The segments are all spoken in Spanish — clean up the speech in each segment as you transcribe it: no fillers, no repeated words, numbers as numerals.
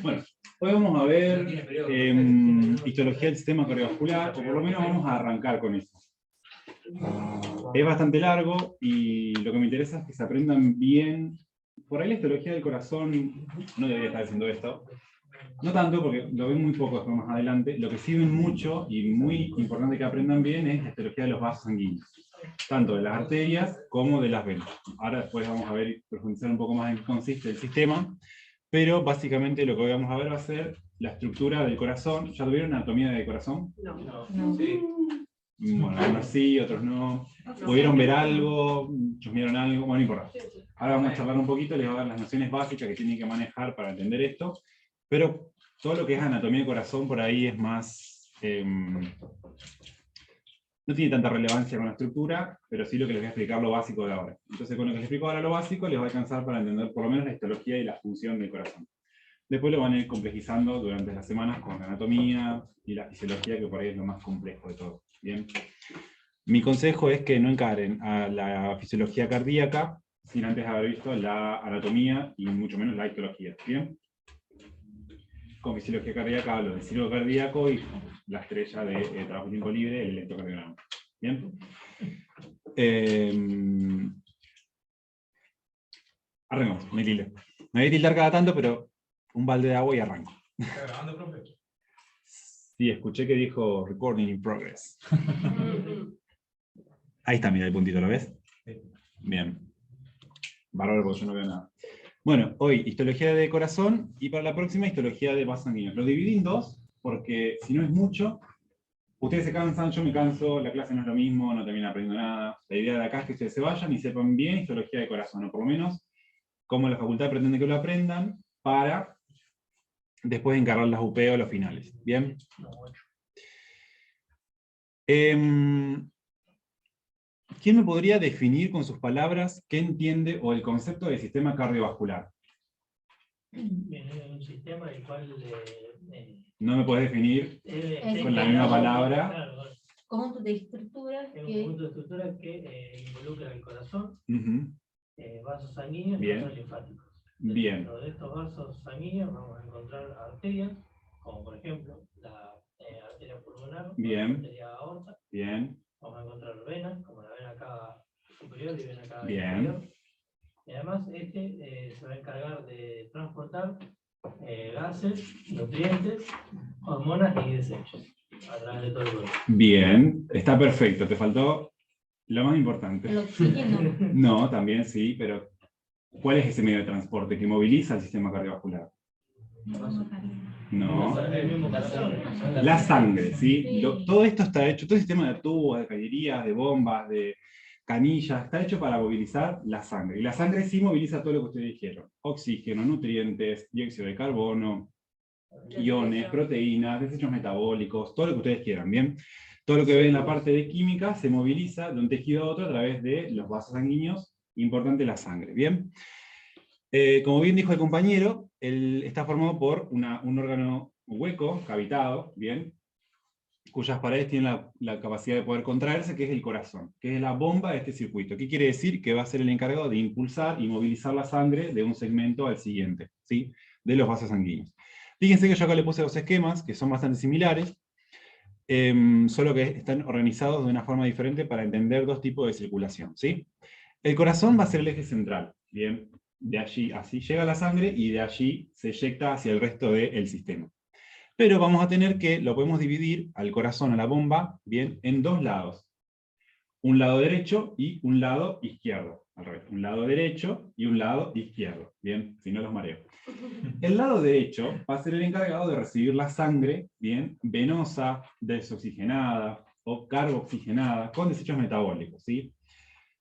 Bueno, hoy vamos a ver histología del sistema cardiovascular, o por lo menos vamos a arrancar con eso. Es bastante largo y lo que me interesa es que se aprendan bien. Por ahí la histología del corazón no debería estar haciendo esto. No tanto, porque lo ven muy poco después más adelante. Lo que sí ven mucho y muy importante que aprendan bien es la histología de los vasos sanguíneos, tanto de las arterias como de las venas. Ahora después vamos a ver y profundizar un poco más en qué consiste el sistema, pero básicamente lo que hoy vamos a ver va a ser la estructura del corazón. ¿Ya tuvieron anatomía del corazón? No. Sí. Bueno, algunos sí, otros no. ¿Pudieron ver algo? ¿Chusmearon algo? Bueno, no importa. Ahora vamos a charlar un poquito, les voy a dar las nociones básicas que tienen que manejar para entender esto, pero todo lo que es anatomía del corazón por ahí es más... no tiene tanta relevancia con la estructura, pero sí lo que les voy a explicar lo básico de ahora. Entonces con lo que les explico ahora lo básico, les va a alcanzar para entender por lo menos la histología y la función del corazón. Después lo van a ir complejizando durante las semanas con la anatomía y la fisiología, que por ahí es lo más complejo de todo. ¿Bien? Mi consejo es que no encaren a la fisiología cardíaca sin antes haber visto la anatomía y mucho menos la histología. ¿Bien? Con fisiología cardíaca hablo del ciclo cardíaco y la estrella de trabajo de tiempo libre, el electrocardiograma. ¿Bien? Arrancamos, me tilde. Me voy a tildar cada tanto, pero un balde de agua y arranco. ¿Está grabando, profe? Sí, escuché que dijo recording in progress. Ahí está, mira el puntito, ¿lo ves? Sí. Bien. Bárbaro, porque yo no veo nada. Bueno, hoy histología de corazón y para la próxima histología de vasos sanguíneos. Lo dividí en dos, porque si no es mucho, ustedes se cansan, yo me canso, la clase no es lo mismo, no terminan aprendiendo nada. La idea de acá es que ustedes se vayan y sepan bien histología de corazón, o por lo menos cómo la facultad pretende que lo aprendan para después encargar las UP o los finales. ¿Bien? ¿Quién me podría definir con sus palabras qué entiende o el concepto del sistema cardiovascular? Un sistema el cual... no me podés definir con la misma palabra. Claro, Conjunto de estructuras es un conjunto de estructuras que involucra el corazón, vasos sanguíneos y vasos linfáticos. Bien. Dentro de estos vasos sanguíneos vamos a encontrar arterias, como por ejemplo la arteria pulmonar, la arteria aorta. Bien. Vamos a encontrar venas, como la vena cava superior y vena cava Bien. inferior. Y además se va a encargar de transportar gases, nutrientes, hormonas y desechos a través de todo el cuerpo. Bien, está perfecto. Te faltó lo más importante. El oxígeno. No, también sí, pero ¿cuál es ese medio de transporte que moviliza el sistema cardiovascular? No. La sangre, ¿sí? Todo esto está hecho, todo el sistema de tubos, de cañerías, de bombas, de canillas, está hecho para movilizar la sangre. Y la sangre sí moviliza todo lo que ustedes dijeron. Oxígeno, nutrientes, dióxido de carbono, iones, proteínas, desechos metabólicos, todo lo que ustedes quieran, ¿bien? Todo lo que ven en la parte de química se moviliza de un tejido a otro a través de los vasos sanguíneos, importante la sangre, ¿bien? Como bien dijo el compañero, él está formado por un órgano hueco, cavitado, ¿bien? Cuyas paredes tienen la capacidad de poder contraerse, que es el corazón, que es la bomba de este circuito. ¿Qué quiere decir? Que va a ser el encargado de impulsar y movilizar la sangre de un segmento al siguiente, ¿sí? De los vasos sanguíneos. Fíjense que yo acá le puse dos esquemas, que son bastante similares, solo que están organizados de una forma diferente para entender dos tipos de circulación, ¿sí? El corazón va a ser el eje central, ¿bien? De allí así llega la sangre y de allí se eyecta hacia el resto del sistema. Pero vamos a tener que, lo podemos dividir al corazón, a la bomba, bien, en dos lados. Un lado derecho y un lado izquierdo. Al revés, un lado derecho y un lado izquierdo. Bien, si no los mareo. El lado derecho va a ser el encargado de recibir la sangre, bien, venosa, desoxigenada o carboxigenada, con desechos metabólicos, ¿sí?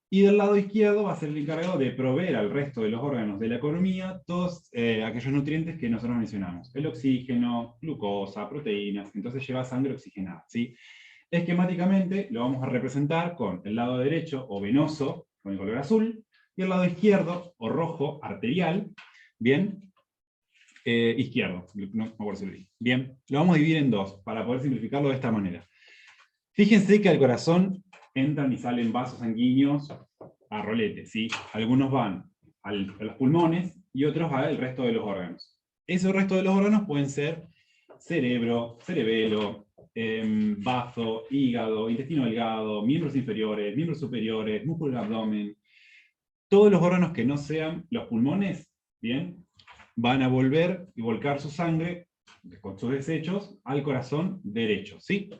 Y del lado izquierdo va a ser el encargado de proveer al resto de los órganos de la economía todos aquellos nutrientes que nosotros mencionamos. El oxígeno, glucosa, proteínas, entonces lleva sangre oxigenada, ¿sí? Esquemáticamente lo vamos a representar con el lado derecho o venoso, con el color azul, y el lado izquierdo o rojo, arterial, ¿bien? Izquierdo, no me acuerdo si lo dije. Bien, lo vamos a dividir en dos, para poder simplificarlo de esta manera. Fíjense que al corazón entran y salen vasos sanguíneos a rolete, ¿sí? Algunos van a los pulmones y otros al resto de los órganos. Esos restos de los órganos pueden ser cerebro, cerebelo, bazo, hígado, intestino delgado, miembros inferiores, miembros superiores, músculo del abdomen. Todos los órganos que no sean los pulmones, ¿bien?, van a volver y volcar su sangre con sus desechos al corazón derecho, ¿sí?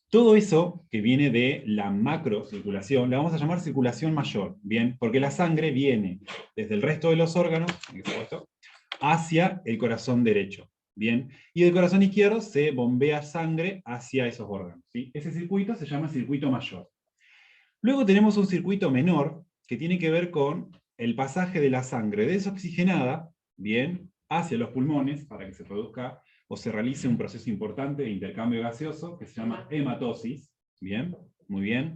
Todo eso que viene de la macrocirculación, la vamos a llamar circulación mayor, ¿bien? Porque la sangre viene desde el resto de los órganos, hacia el corazón derecho, ¿bien? Y del corazón izquierdo se bombea sangre hacia esos órganos, ¿sí? Ese circuito se llama circuito mayor. Luego tenemos un circuito menor, que tiene que ver con el pasaje de la sangre desoxigenada, ¿bien?, hacia los pulmones, para que se produzca o se realice un proceso importante de intercambio gaseoso, que se llama hematosis, ¿bien? Muy bien.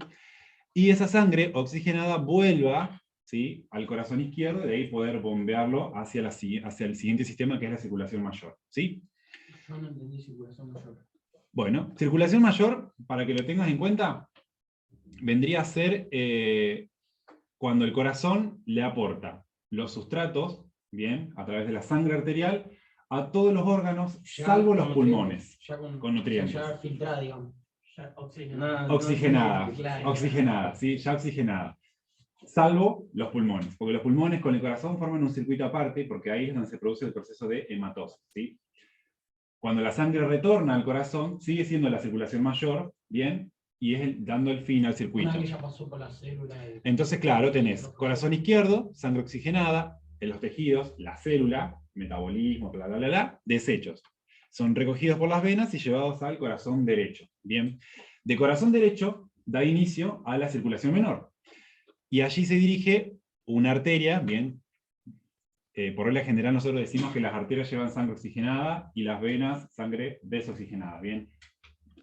Y esa sangre oxigenada vuelva, ¿sí?, al corazón izquierdo, y de ahí poder bombearlo hacia el siguiente sistema, que es la circulación mayor, ¿sí? Yo no entendí circulación mayor. Bueno, circulación mayor, para que lo tengas en cuenta, vendría a ser cuando el corazón le aporta los sustratos, ¿bien?, a través de la sangre arterial, a todos los órganos, Ya salvo los con pulmones, nutrientes, con nutrientes. Ya filtrada, digamos. Ya oxigenado. Oxigenada, Claro. oxigenada, ¿sí?, ya oxigenada. Salvo los pulmones, porque los pulmones con el corazón forman un circuito aparte, porque ahí es donde se produce el proceso de hematosis, ¿sí? Cuando la sangre retorna al corazón, sigue siendo la circulación mayor, ¿bien?, y es dando el fin al circuito. Una que ya pasó por la célula. Entonces, claro, tenés corazón izquierdo, sangre oxigenada, en los tejidos, la célula, metabolismo, bla, bla, bla, bla, desechos. Son recogidos por las venas y llevados al corazón derecho. Bien. De corazón derecho da inicio a la circulación menor. Y allí se dirige una arteria, bien. Por regla general nosotros decimos que las arterias llevan sangre oxigenada y las venas sangre desoxigenada. Bien.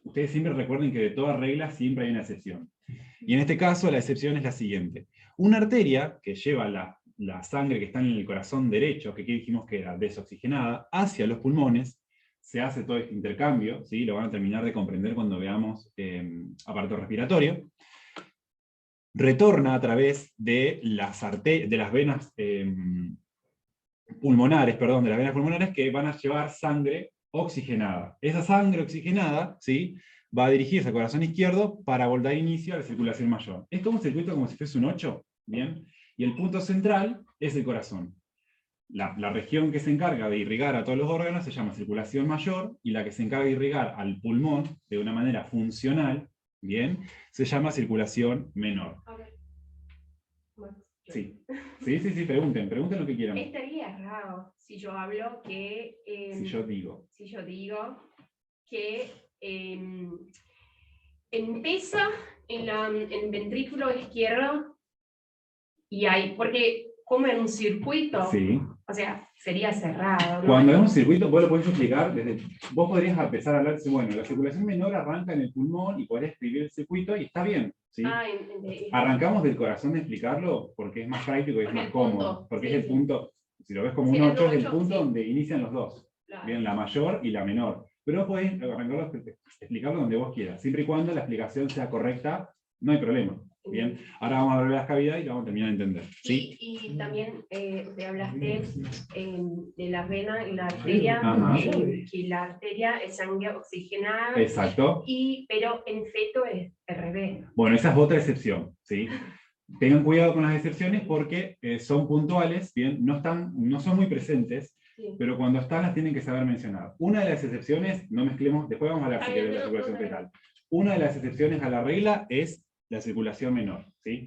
Ustedes siempre recuerden que de toda regla siempre hay una excepción. Y en este caso la excepción es la siguiente. Una arteria que lleva la sangre que está en el corazón derecho, que aquí dijimos que era desoxigenada, hacia los pulmones, se hace todo este intercambio, ¿sí?, lo van a terminar de comprender cuando veamos aparato respiratorio, retorna a través de las venas pulmonares, que van a llevar sangre oxigenada. Esa sangre oxigenada, ¿sí?, va a dirigirse al corazón izquierdo para dar inicio a la circulación mayor. Es como un circuito como si fuese un 8, ¿bien? Y el punto central es el corazón. La región que se encarga de irrigar a todos los órganos se llama circulación mayor, y la que se encarga de irrigar al pulmón de una manera funcional, ¿bien?, se llama circulación menor. Okay. Bueno, Sí, pregunten lo que quieran. estaría raro si yo hablo que... Si yo digo que empieza en el ventrículo izquierdo y hay, porque como en un circuito, Sí. o sea, sería cerrado, ¿no? Cuando es un circuito, vos lo podés explicar, vos podrías empezar a hablar, bueno, la circulación menor arranca en el pulmón y podés escribir el circuito y está bien, ¿sí? Arrancamos del corazón de explicarlo porque es más práctico y es Porque más el cómodo, punto, porque sí, es el sí. punto, si lo ves como Sí, un el 8, es el 8, punto sí. donde inician los dos, Claro. bien, la mayor y la menor. Pero vos podés arrancarlo, explicarlo donde vos quieras, siempre y cuando la explicación sea correcta, no hay problema. Bien, ahora vamos a ver las cavidades y lo vamos a terminar de entender. ¿Sí? Y también te hablaste de la vena y la arteria, Ajá. que la arteria es sangre oxigenada, Exacto. pero en feto es al revés. Bueno, esa es otra excepción, ¿sí? Tengan cuidado con las excepciones porque son puntuales, bien, no son muy presentes, Sí. pero cuando están las tienen que saber mencionar. Una de las excepciones, no mezclemos, después vamos a hablar de la circulación fetal. Una de las excepciones a la regla es la circulación menor, ¿sí?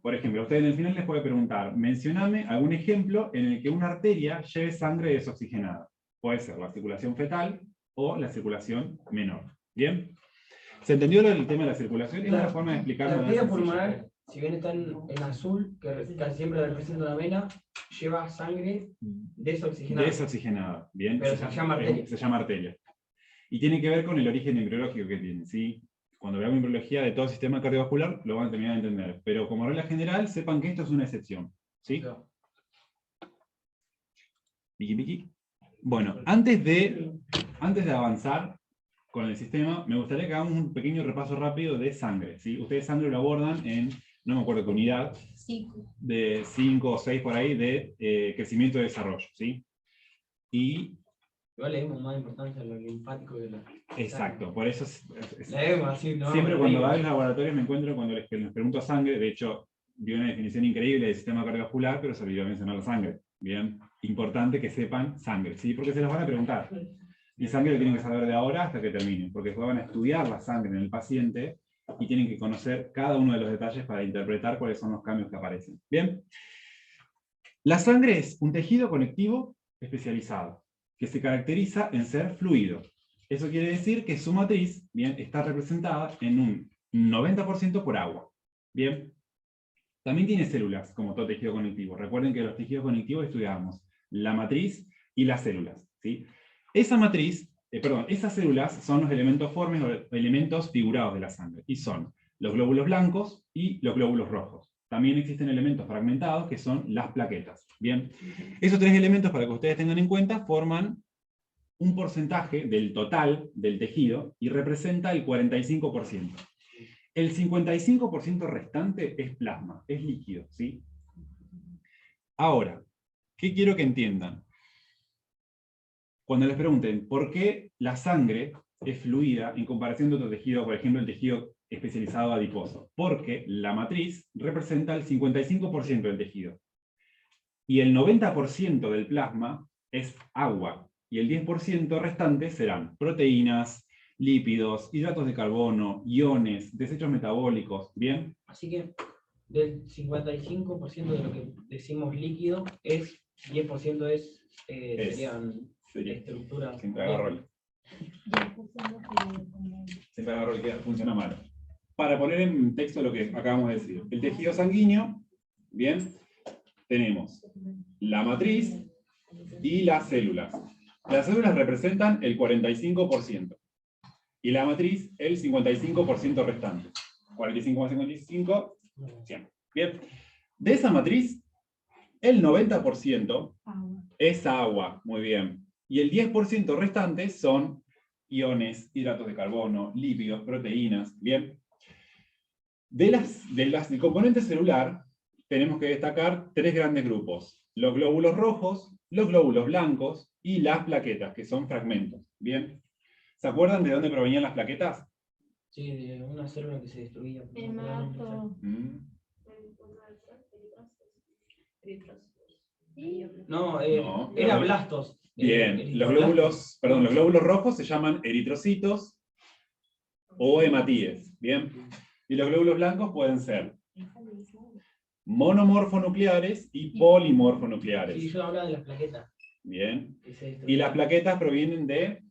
Por ejemplo, a ustedes en el final les puede preguntar, mencioname algún ejemplo en el que una arteria lleve sangre desoxigenada. Puede ser la circulación fetal o la circulación menor. ¿Bien? ¿Se entendió el tema de la circulación? Es una forma de explicarlo. La arteria pulmonar, si bien está en azul, que casi siempre representa una vena, lleva sangre desoxigenada. Desoxigenada, bien. Pero se llama arteria. Se llama arteria. Y tiene que ver con el origen embriológico que tiene, ¿sí? Cuando veamos embriología de todo el sistema cardiovascular, lo van a terminar de entender. Pero como regla general, sepan que esto es una excepción, ¿sí? Piqui, piqui. Bueno, antes de avanzar con el sistema, me gustaría que hagamos un pequeño repaso rápido de sangre, ¿sí? Ustedes sangre lo abordan en no me acuerdo qué unidad, Sí. de 5 o 6 por ahí, de crecimiento y desarrollo, ¿sí? Y, Igual le dimos más importancia a lo linfático que lo. exacto, por eso Le dimos así, ¿no? siempre cuando va a los laboratorios me encuentro cuando les pregunto sangre, de hecho, vi una definición increíble del sistema cardiovascular, pero se olvidó mencionar la sangre. Bien, importante que sepan sangre, ¿sí? Porque se los van a preguntar. Y sangre lo tienen que saber de ahora hasta que terminen, porque después van a estudiar la sangre en el paciente y tienen que conocer cada uno de los detalles para interpretar cuáles son los cambios que aparecen. Bien, la sangre es un tejido conectivo especializado, que se caracteriza en ser fluido. Eso quiere decir que su matriz, bien, está representada en un 90% por agua. Bien, también tiene células, como todo tejido conectivo. Recuerden que los tejidos conectivos estudiábamos la matriz y las células, ¿sí? Esa matriz, esas células son los elementos formes o elementos figurados de la sangre, y son los glóbulos blancos y los glóbulos rojos. También existen elementos fragmentados que son las plaquetas. Bien, esos tres elementos, para que ustedes tengan en cuenta, forman un porcentaje del total del tejido y representa el 45%. El 55% restante es plasma, es líquido, ¿sí? Ahora, ¿qué quiero que entiendan? Cuando les pregunten por qué la sangre es fluida en comparación de otro tejido, por ejemplo el tejido especializado adiposo, porque la matriz representa el 55% del tejido. Y el 90% del plasma es agua, y el 10% restante serán proteínas, lípidos, hidratos de carbono, iones, desechos metabólicos, ¿bien? Así que del 55% de lo que decimos líquido, 10% serían estructuras. Siempre agarro el que funciona mal. Para poner en texto lo que acabamos de decir. El tejido sanguíneo, bien, tenemos la matriz y las células. Las células representan el 45%. Y la matriz el 55% restante. 45 más 55, 100. Bien. De esa matriz, el 90% es agua. Muy bien. Y el 10% restante son iones, hidratos de carbono, lípidos, proteínas. Bien. Del componente celular, tenemos que destacar tres grandes grupos. Los glóbulos rojos, los glóbulos blancos y las plaquetas, que son fragmentos. Bien. ¿Se acuerdan de dónde provenían las plaquetas? Sí, de una célula que se destruía. No, era blastos. Bien, los glóbulos rojos se llaman eritrocitos o hematíes. Bien. Y los glóbulos blancos pueden ser monomorfonucleares y polimorfonucleares. Sí, yo hablaba de las plaquetas. Bien. Y las plaquetas provienen de...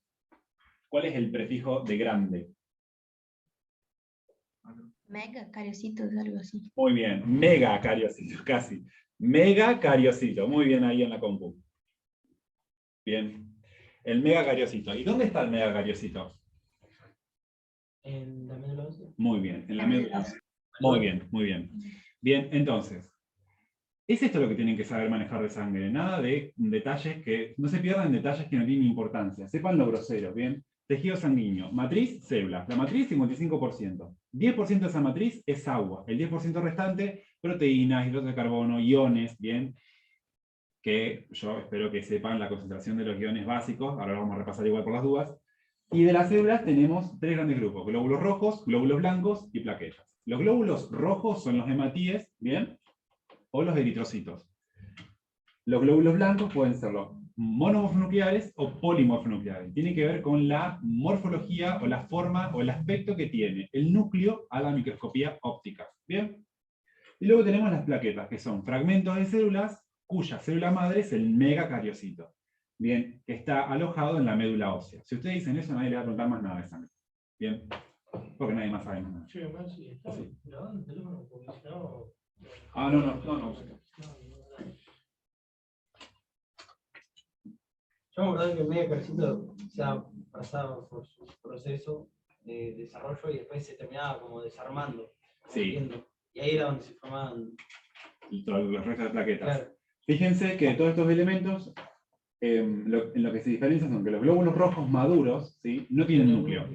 ¿Cuál es el prefijo de grande? Megacariocitos, algo así. Muy bien, megacariocitos, casi. Megacariocito, muy bien ahí en la compu. Bien. El megacariocito. ¿Y dónde está el megacariocito? En la médula ósea. Muy bien, en la médula ósea. Muy bien, muy bien. Bien, entonces, es esto lo que tienen que saber manejar de sangre. Nada de detalles que... No se pierdan detalles que no tienen importancia. Sepan lo grosero, ¿bien? Tejido sanguíneo, matriz, células. La matriz, 55%. 10% de esa matriz es agua. El 10% restante, proteínas, hidratos de carbono, iones, ¿bien? Que yo espero que sepan la concentración de los iones básicos. Ahora lo vamos a repasar igual por las dudas. Y de las células tenemos tres grandes grupos. Glóbulos rojos, glóbulos blancos y plaquetas. Los glóbulos rojos son los hematíes, ¿bien? O los eritrocitos. Los glóbulos blancos pueden ser los monomorfonucleares o polimorfonucleares. Tiene que ver con la morfología o la forma o el aspecto que tiene el núcleo a la microscopía óptica. ¿Bien? Y luego tenemos las plaquetas, que son fragmentos de células cuya célula madre es el megacariocito. Bien, que está alojado en la médula ósea. Si ustedes dicen eso, nadie le va a preguntar más nada de sangre. Bien, porque nadie más sabe nada. Sí, además, sí, está grabando el teléfono, porque si no... Ah, no. Yo me acuerdo que el megacariocito se ha pasado por su proceso de desarrollo y después se terminaba como desarmando. Sí. Y ahí era donde se formaban... Los restos de plaquetas. Claro. Fíjense que todos estos elementos, en lo que se diferencian son que los glóbulos rojos maduros, ¿sí? No tienen núcleo.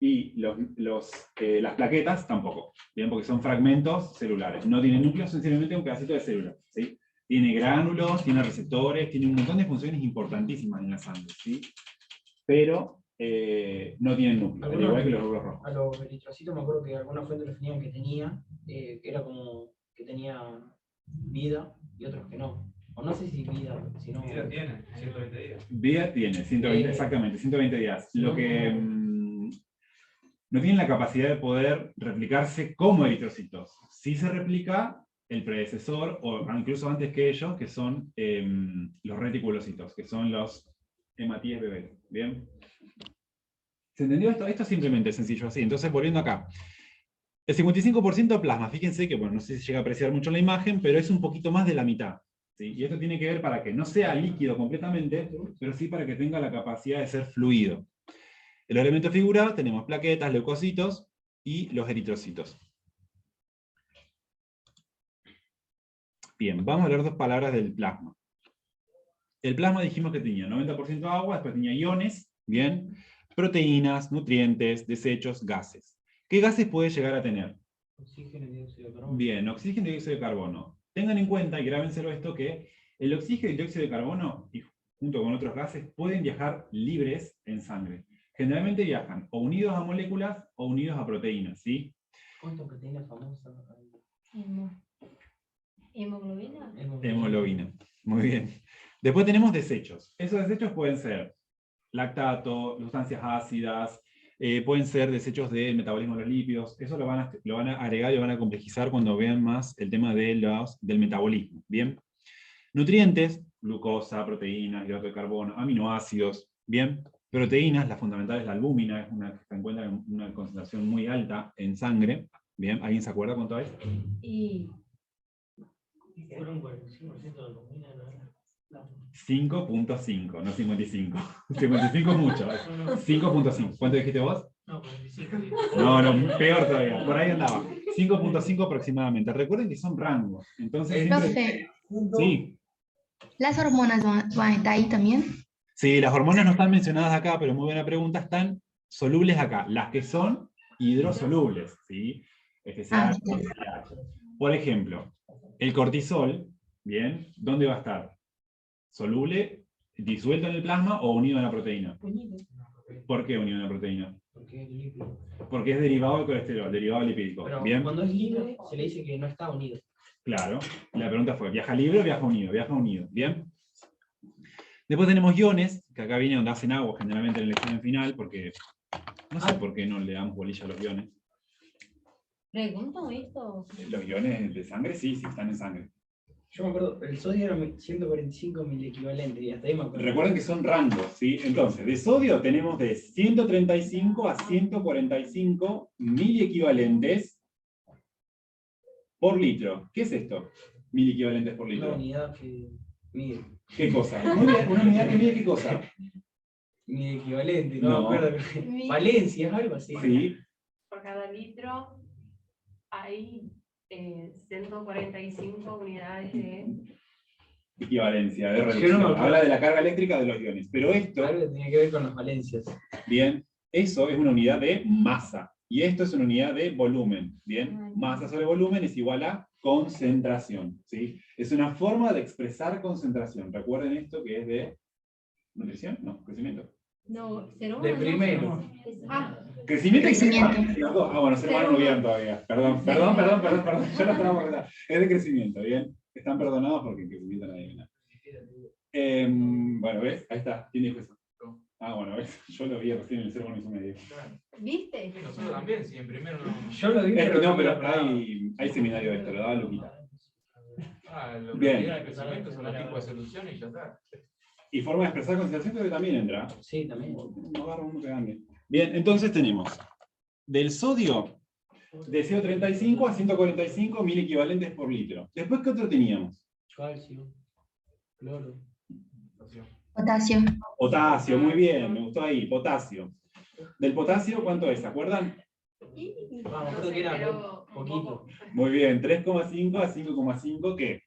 Y las plaquetas tampoco, ¿bien? Porque son fragmentos celulares. No tienen núcleos, sencillamente un pedacito de célula, ¿sí? Tiene gránulos, tiene receptores, tiene un montón de funciones importantísimas en la sangre, ¿sí? Pero no tienen núcleo, al igual que los glóbulos rojos. A los eritrocitos me acuerdo que algunas fuentes definían que tenía, que era como que tenía vida y otros que no. O no sé si vida, sino... Vida tiene, 120 días. Vida tiene, 120, exactamente, 120 días. Lo que no tienen la capacidad de poder replicarse como eritrocitos. Sí se replica el predecesor, o incluso antes que ellos, que son los reticulocitos, que son los hematíes bebés. ¿Bien? ¿Se entendió esto? Esto es simplemente sencillo así. Entonces, volviendo acá. El 55% plasma. Fíjense que, bueno, no sé si llega a apreciar mucho la imagen, pero es un poquito más de la mitad. ¿Sí? Y esto tiene que ver para que no sea líquido completamente, pero sí para que tenga la capacidad de ser fluido. En los elementos figurados tenemos plaquetas, leucocitos y los eritrocitos. Bien, vamos a hablar dos palabras del plasma. El plasma dijimos que tenía 90% agua, después tenía iones, bien, proteínas, nutrientes, desechos, gases. ¿Qué gases puede llegar a tener? Oxígeno y dióxido de carbono. Bien, oxígeno y dióxido de carbono. Tengan en cuenta, y grábenselo esto, que el oxígeno y el dióxido de carbono, y junto con otros gases, pueden viajar libres en sangre. Generalmente viajan o unidos a moléculas o unidos a proteínas, ¿sí? ¿Cuántas proteínas famosas hay? ¿Hemoglobina? Hemoglobina. Muy bien. Después tenemos desechos. Esos desechos pueden ser lactato, sustancias ácidas, pueden ser desechos del metabolismo de los lípidos. Eso lo van a agregar y lo van a complejizar cuando vean más el tema del metabolismo. ¿Bien? Nutrientes, glucosa, proteínas, hidrato de carbono, aminoácidos. ¿Bien? Proteínas, la fundamental es la albúmina, es una que se encuentra en una concentración muy alta en sangre. ¿Bien? ¿Alguien se acuerda cuánto es? Y Fueron 45% de albumina, ¿no? 5.5, no 55. 55 es mucho. 5.5. ¿Cuánto dijiste vos? No, 45. No, peor todavía. Por ahí andaba. 5.5 aproximadamente. Recuerden que son rangos. Entonces siempre... profe, Sí. ¿las hormonas van a estar ahí también? Sí, las hormonas no están mencionadas acá, pero muy buena pregunta. Están solubles acá. Las que son hidrosolubles, ¿sí? FSH, sí. FSH. Por ejemplo, el cortisol, ¿bien? ¿Dónde va a estar? ¿Soluble, disuelto en el plasma o unido a la proteína? ¿Por qué unido a la proteína? Porque es líquido. Porque es derivado del colesterol, derivado lipídico. Pero ¿Bien? cuando es libre, se le dice que no está unido. Claro. La pregunta fue, ¿viaja libre o viaja unido? Viaja unido. ¿Bien? Después tenemos iones, que acá viene donde hacen agua generalmente en el examen final, porque no sé por qué no le damos bolilla a los iones. Pregunto esto. Los iones de sangre sí están en sangre. Yo me acuerdo, el sodio era 145 miliequivalentes y hasta ahí me acuerdo. Recuerden que son rangos, ¿sí? Entonces, de sodio tenemos de 135 a 145 miliequivalentes por litro. ¿Qué es esto? Miliequivalentes por Una litro. unidad que mide. ¿Qué cosa? Muy bien, una unidad que mide qué cosa. Miliequivalente, no, No. me acuerdo. Valencia, es algo así. Sí. Por cada litro hay 145 unidades de... Equivalencia, de Yo reducción. no me acuerdo. Habla de la carga eléctrica de los iones. Pero esto, Algo que tiene que ver con las valencias. bien, eso es una unidad de masa. Y esto es una unidad de volumen. Bien, masa sobre volumen es igual a concentración. ¿Sí? Es una forma de expresar concentración. Recuerden esto que es de nutrición, no, crecimiento. No, será De primero. Crecimiento y Crecimiento. los dos. Ah, bueno, ser humano no vieron todavía. Perdón. Yo no estaba acordando. Es de crecimiento, bien. Están perdonados porque en crecimiento nadie viene. Bueno, ¿ves? Ahí está. ¿Quién dijo eso? Ah, bueno, ¿ves? Yo lo vi recién en el 0,1 ¿Viste? Sí, nosotros también, si en primero no. Yo lo vi, pero No, me pero lo acordaba. hay seminario de esto, lo daba Luquita. Lo que Bien. llega el crecimiento son los tipos de soluciones y ya está. Y forma de expresar concentración creo que también entra. Sí, también. No agarro uno que cambie. Bien, entonces tenemos del sodio de 0,35 a 145 mil equivalentes por litro. Después, ¿qué otro teníamos? Calcio, cloro. Potasio. Potasio, muy bien, me gustó ahí, potasio. Del potasio, ¿cuánto es? ¿Se acuerdan? Vamos, creo que era pero poquito. Muy bien, 3,5 a 5,5, ¿qué?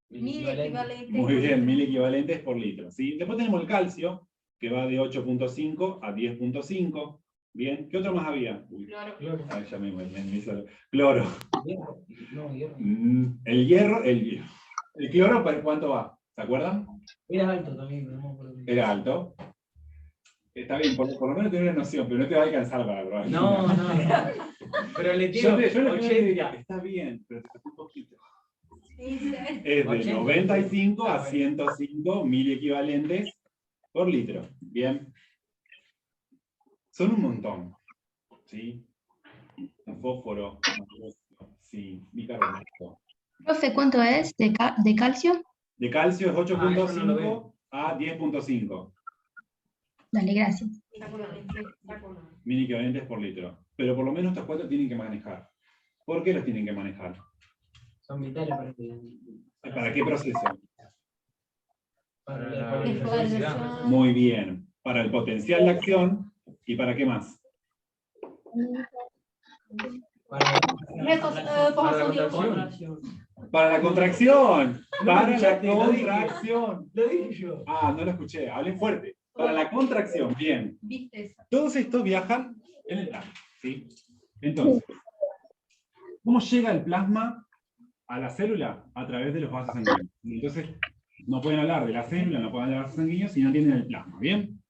Miliequivalente. Muy bien, 1000 equivalentes por litro. ¿Sí? Después tenemos el calcio, que va de 8.5 a 10.5. Bien, ¿qué otro más había? Uy, Claro. Cloro. ay, ya me hizo cloro. Hierro. No, hierro. El hierro, el cloro, ¿para cuánto va? ¿Se acuerdan? Era alto también, pero no me acuerdo. Era alto. Está bien, por lo menos tener una noción, pero no te va a alcanzar para probar. No, no. Pero le tiro Yo lo que diría, 80. está bien, pero te falta un poquito. Sí, Es de 80. 95 a 105 miliequivalentes por litro. Bien. Son un montón. ¿Sí? Un fósforo, sí, bicarbonato. Profe, ¿cuánto es de calcio? De calcio es yo no lo 8.5 veo. a 10.5 Dale, gracias. miliequivalentes por litro. Pero por lo menos estos cuatro tienen que manejar. ¿Por qué los tienen que manejar? Son vitales para que. ¿Para qué proceso? Para Para la la polarización. Muy bien. Para el potencial de acción y para qué más. Para Para la contracción. Para la contracción. Para la escuchaste, lo dije. contracción. Lo dije yo. Ah, no lo escuché. Hablé fuerte. Para la contracción. Bien. ¿Viste eso? Todos estos viajan en el plasma. ¿Sí? Entonces, ¿cómo llega el plasma a la célula? A través de los vasos sanguíneos. Entonces, no pueden hablar de la célula, no pueden hablar de los vasos sanguíneos si no tienen el plasma. ¿Bien?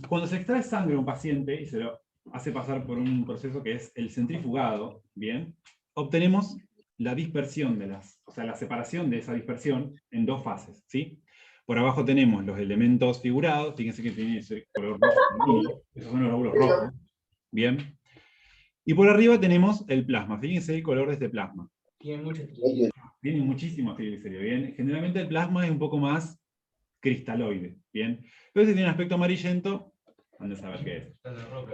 Cuando se extrae sangre a un paciente y se lo hace pasar por un proceso que es el centrifugado, ¿bien? Obtenemos la dispersión o sea, la separación de esa dispersión en dos fases, ¿sí? Por abajo tenemos los elementos figurados, fíjense que tiene ese color rojo, esos son los glóbulos rojos, ¿bien? Y por arriba tenemos el plasma, fíjense el color de este plasma. Tiene muchos triglicéridos. Tiene muchísimos triglicéridos, ¿bien? Generalmente el plasma es un poco más cristaloide, ¿bien? Pero si tiene un aspecto amarillento, anda a saber qué es. Está en la roca.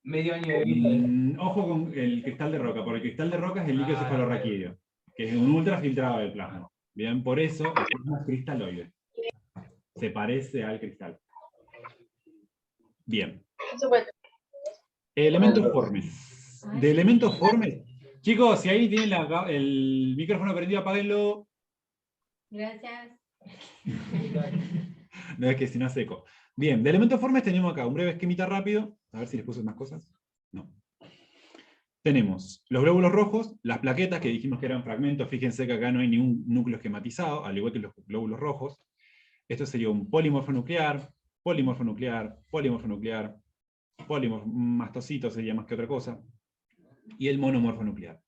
Medio año de vida. Ojo con el cristal de roca, porque el cristal de roca es el líquido cefalorraquídeo, que es un ultrafiltrado del plasma. Bien, por eso el plasma es cristaloide. Se parece al cristal. Bien. Elementos formes. De elementos formes. Chicos, si ahí tienen el micrófono prendido, apáguenlo. Gracias. No es que si no seco. Bien, de elementos formes tenemos acá un breve esquemita rápido. A ver si les puse más cosas. No. Tenemos los glóbulos rojos, las plaquetas que dijimos que eran fragmentos. Fíjense que acá no hay ningún núcleo esquematizado, al igual que los glóbulos rojos. Esto sería un polimorfo nuclear, polimorfo nuclear, polimorfo nuclear, mastocito sería más que otra cosa, y el monomorfo nuclear.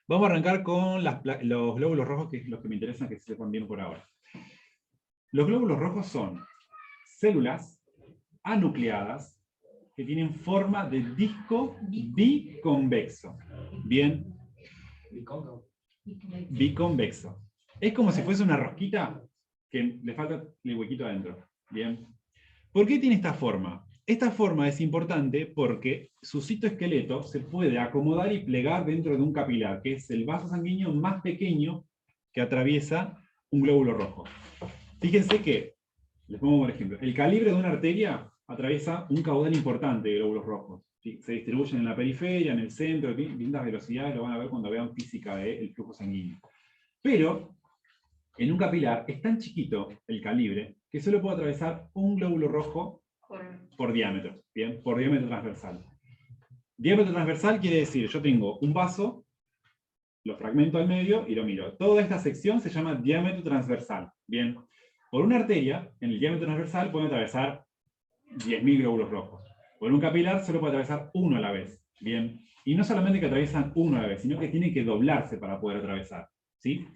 Vamos a arrancar con los glóbulos rojos, que es los que me interesan que se sepan bien por ahora. Los glóbulos rojos son células anucleadas que tienen forma de disco biconvexo. Bien, biconvexo. Es como si fuese una rosquita que le falta el huequito adentro. Bien. ¿Por qué tiene esta forma? Esta forma es importante porque su citoesqueleto se puede acomodar y plegar dentro de un capilar, que es el vaso sanguíneo más pequeño que atraviesa un glóbulo rojo. Fíjense que, les pongo por ejemplo, el calibre de una arteria atraviesa un caudal importante de glóbulos rojos. ¿Sí? Se distribuyen en la periferia, en el centro, distintas velocidades, lo van a ver cuando vean física del flujo sanguíneo. Pero, en un capilar es tan chiquito el calibre que solo puede atravesar un glóbulo rojo por diámetro, ¿bien? Por diámetro transversal. Diámetro transversal quiere decir, yo tengo un vaso, lo fragmento al medio y lo miro. Toda esta sección se llama diámetro transversal, ¿bien? Por una arteria, en el diámetro transversal pueden atravesar 10.000 glóbulos rojos. Por un capilar solo puede atravesar uno a la vez, ¿bien? Y no solamente que atraviesan uno a la vez, sino que tienen que doblarse para poder atravesar, ¿sí?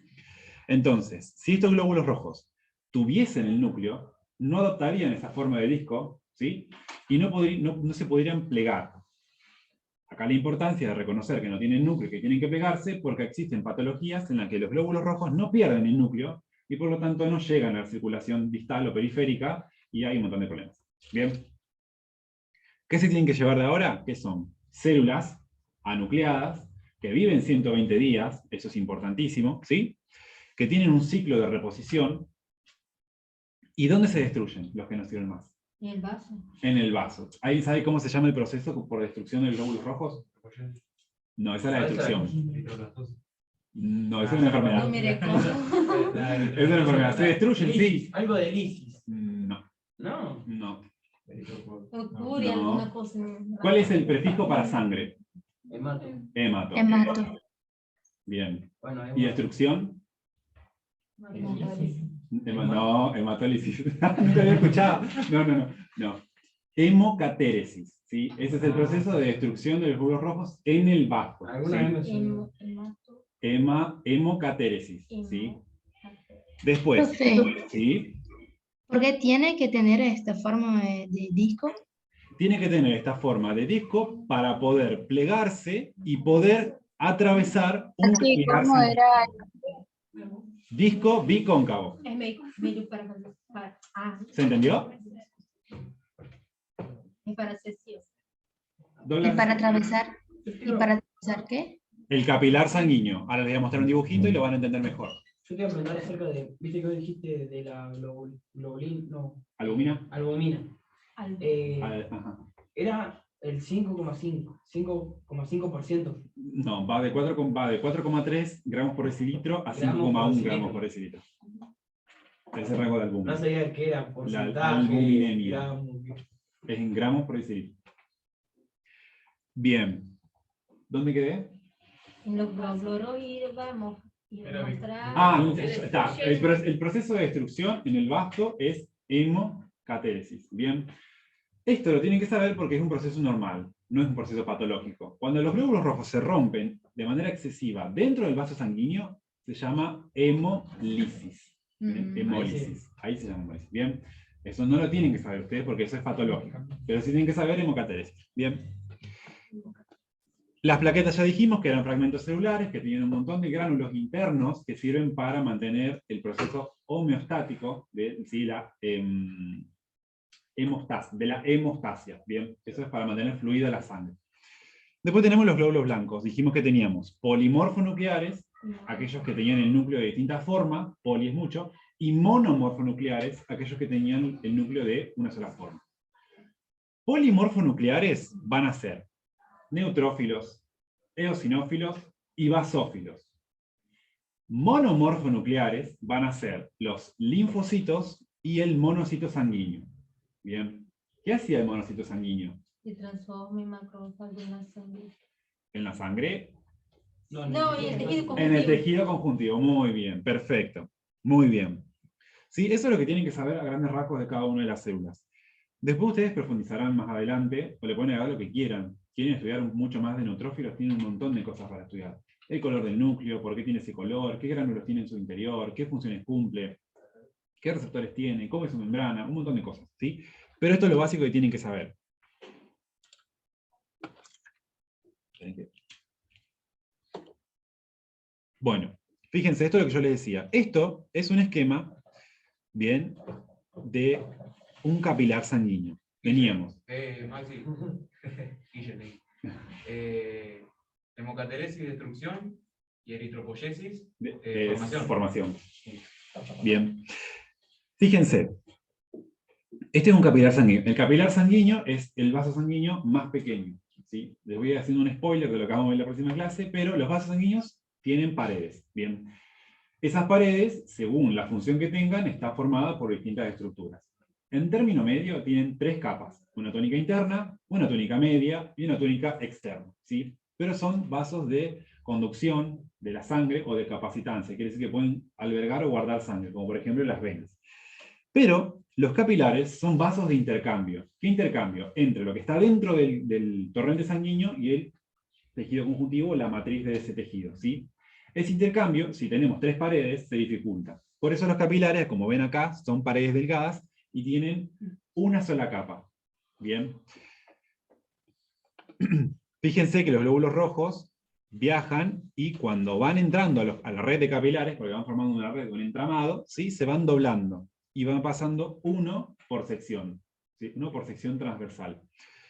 Entonces, si estos glóbulos rojos tuviesen el núcleo, no adoptarían esa forma de disco, ¿sí? Y no se podrían plegar. Acá la importancia de reconocer que no tienen núcleo, que tienen que plegarse, porque existen patologías en las que los glóbulos rojos no pierden el núcleo, y por lo tanto no llegan a la circulación distal o periférica, y hay un montón de problemas. Bien. ¿Qué se tienen que llevar de ahora? ¿Qué son? Células anucleadas, que viven 120 días, eso es importantísimo, ¿sí? Que tienen un ciclo de reposición. ¿Y dónde se destruyen los que no sirven más? ¿Y el vaso? En el vaso. ¿Ahí sabe cómo se llama el proceso por destrucción de glóbulos rojos? No, esa es la destrucción. No, eso es una enfermedad. No me recuerdo. Es una enfermedad. Se destruyen, sí. Algo de lisis. No, No. no. Ocurre No. alguna cosa. ¿Cuál es el prefijo para sangre? Hemato. Hemato. Hemato. Bien. Bueno, ¿Y hemato. destrucción? Hematólisis. No, hematólisis. Nunca había escuchado. No. Hemocatéresis. ¿Sí? Ese es el proceso de destrucción de los glóbulos rojos en el vaso. ¿Alguna ¿sí? vez me sonó? Hemocatéresis. ¿sí? Después, Profe, ¿sí? ¿por qué tiene que tener esta forma de disco? Tiene que tener esta forma de disco para poder plegarse y poder atravesar un Así capilar como sanguíneo. era. Disco bicóncavo. Es medio para ¿Se entendió? es para sesión. Dobla- ¿Y para atravesar? ¿Y para atravesar qué? El capilar sanguíneo. Ahora les voy a mostrar un dibujito y lo van a entender mejor. Yo te voy a preguntar acerca de, viste que vos dijiste de la globulina, no, ¿Albumina? albumina. Ajá. Era el 5,5%. No, va de 4,3 gramos por decilitro a Gramos por 5,1 gramos decilitro. por decilitro. Ese rango de No albumina. sabía qué era, porcentaje, albuminemia. gramos. Es en gramos por decilitro. Bien. ¿Dónde quedé? En los globuloroides vamos a mostrar. Ah, está. El proceso de destrucción en el vasto es hemocatéresis. Bien. Esto lo tienen que saber porque es un proceso normal, no es un proceso patológico. Cuando los glóbulos rojos se rompen de manera excesiva dentro del vaso sanguíneo, se llama hemolisis. ¿Bien? Hemólisis. Ahí se llama hemólisis. Bien. Eso no lo tienen que saber ustedes porque eso es patológico. Pero sí tienen que saber hemocatéresis. Bien. Las plaquetas ya dijimos que eran fragmentos celulares que tienen un montón de gránulos internos que sirven para mantener el proceso homeostático de ¿sí? la hemostasia. Bien, eso es para mantener fluida la sangre. Después tenemos los glóbulos blancos. Dijimos que teníamos polimorfonucleares, aquellos que tenían el núcleo de distinta forma, poli es mucho, y monomorfonucleares, aquellos que tenían el núcleo de una sola forma. Polimorfonucleares van a ser neutrófilos, eosinófilos y basófilos. Monomorfonucleares van a ser los linfocitos y el monocito sanguíneo. Bien. ¿Qué hacía el monocito sanguíneo? Se transforma en macrófago en la sangre. En la sangre. No, No, y el tejido conjuntivo. En el tejido conjuntivo. Muy bien, perfecto. Muy bien. ¿Sí? Eso es lo que tienen que saber a grandes rasgos de cada una de las células. Después ustedes profundizarán más adelante, o le pueden agregar lo que quieran. Quieren estudiar mucho más de neutrófilos, tienen un montón de cosas para estudiar. El color del núcleo, por qué tiene ese color, qué gránulos tiene en su interior, qué funciones cumple, qué receptores tiene, cómo es su membrana, un montón de cosas, ¿sí? Pero esto es lo básico que tienen que saber. Bueno, fíjense, esto es lo que yo les decía. Esto es un esquema, bien, de un capilar sanguíneo. Teníamos. Maxi, Guille, hemocateresis, destrucción, y eritropoyesis, formación. Bien. Fíjense, este es un capilar sanguíneo. El capilar sanguíneo es el vaso sanguíneo más pequeño. ¿Sí? Les voy haciendo un spoiler de lo que vamos a ver en la próxima clase, pero los vasos sanguíneos tienen paredes. Bien. Esas paredes, según la función que tengan, está formada por distintas estructuras. En término medio tienen tres capas, una túnica interna, una túnica media y una túnica externa, ¿sí? Pero son vasos de conducción de la sangre o de capacitancia, quiere decir que pueden albergar o guardar sangre, como por ejemplo las venas. Pero los capilares son vasos de intercambio. ¿Qué intercambio? Entre lo que está dentro del torrente sanguíneo y el tejido conjuntivo, la matriz de ese tejido, ¿sí? Ese intercambio, si tenemos tres paredes, se dificulta. Por eso los capilares, como ven acá, son paredes delgadas, y tienen una sola capa. Bien. Fíjense que los glóbulos rojos viajan y cuando van entrando a la red de capilares, porque van formando una red, un entramado, ¿sí? Se van doblando y van pasando uno por sección, ¿sí? Uno por sección transversal.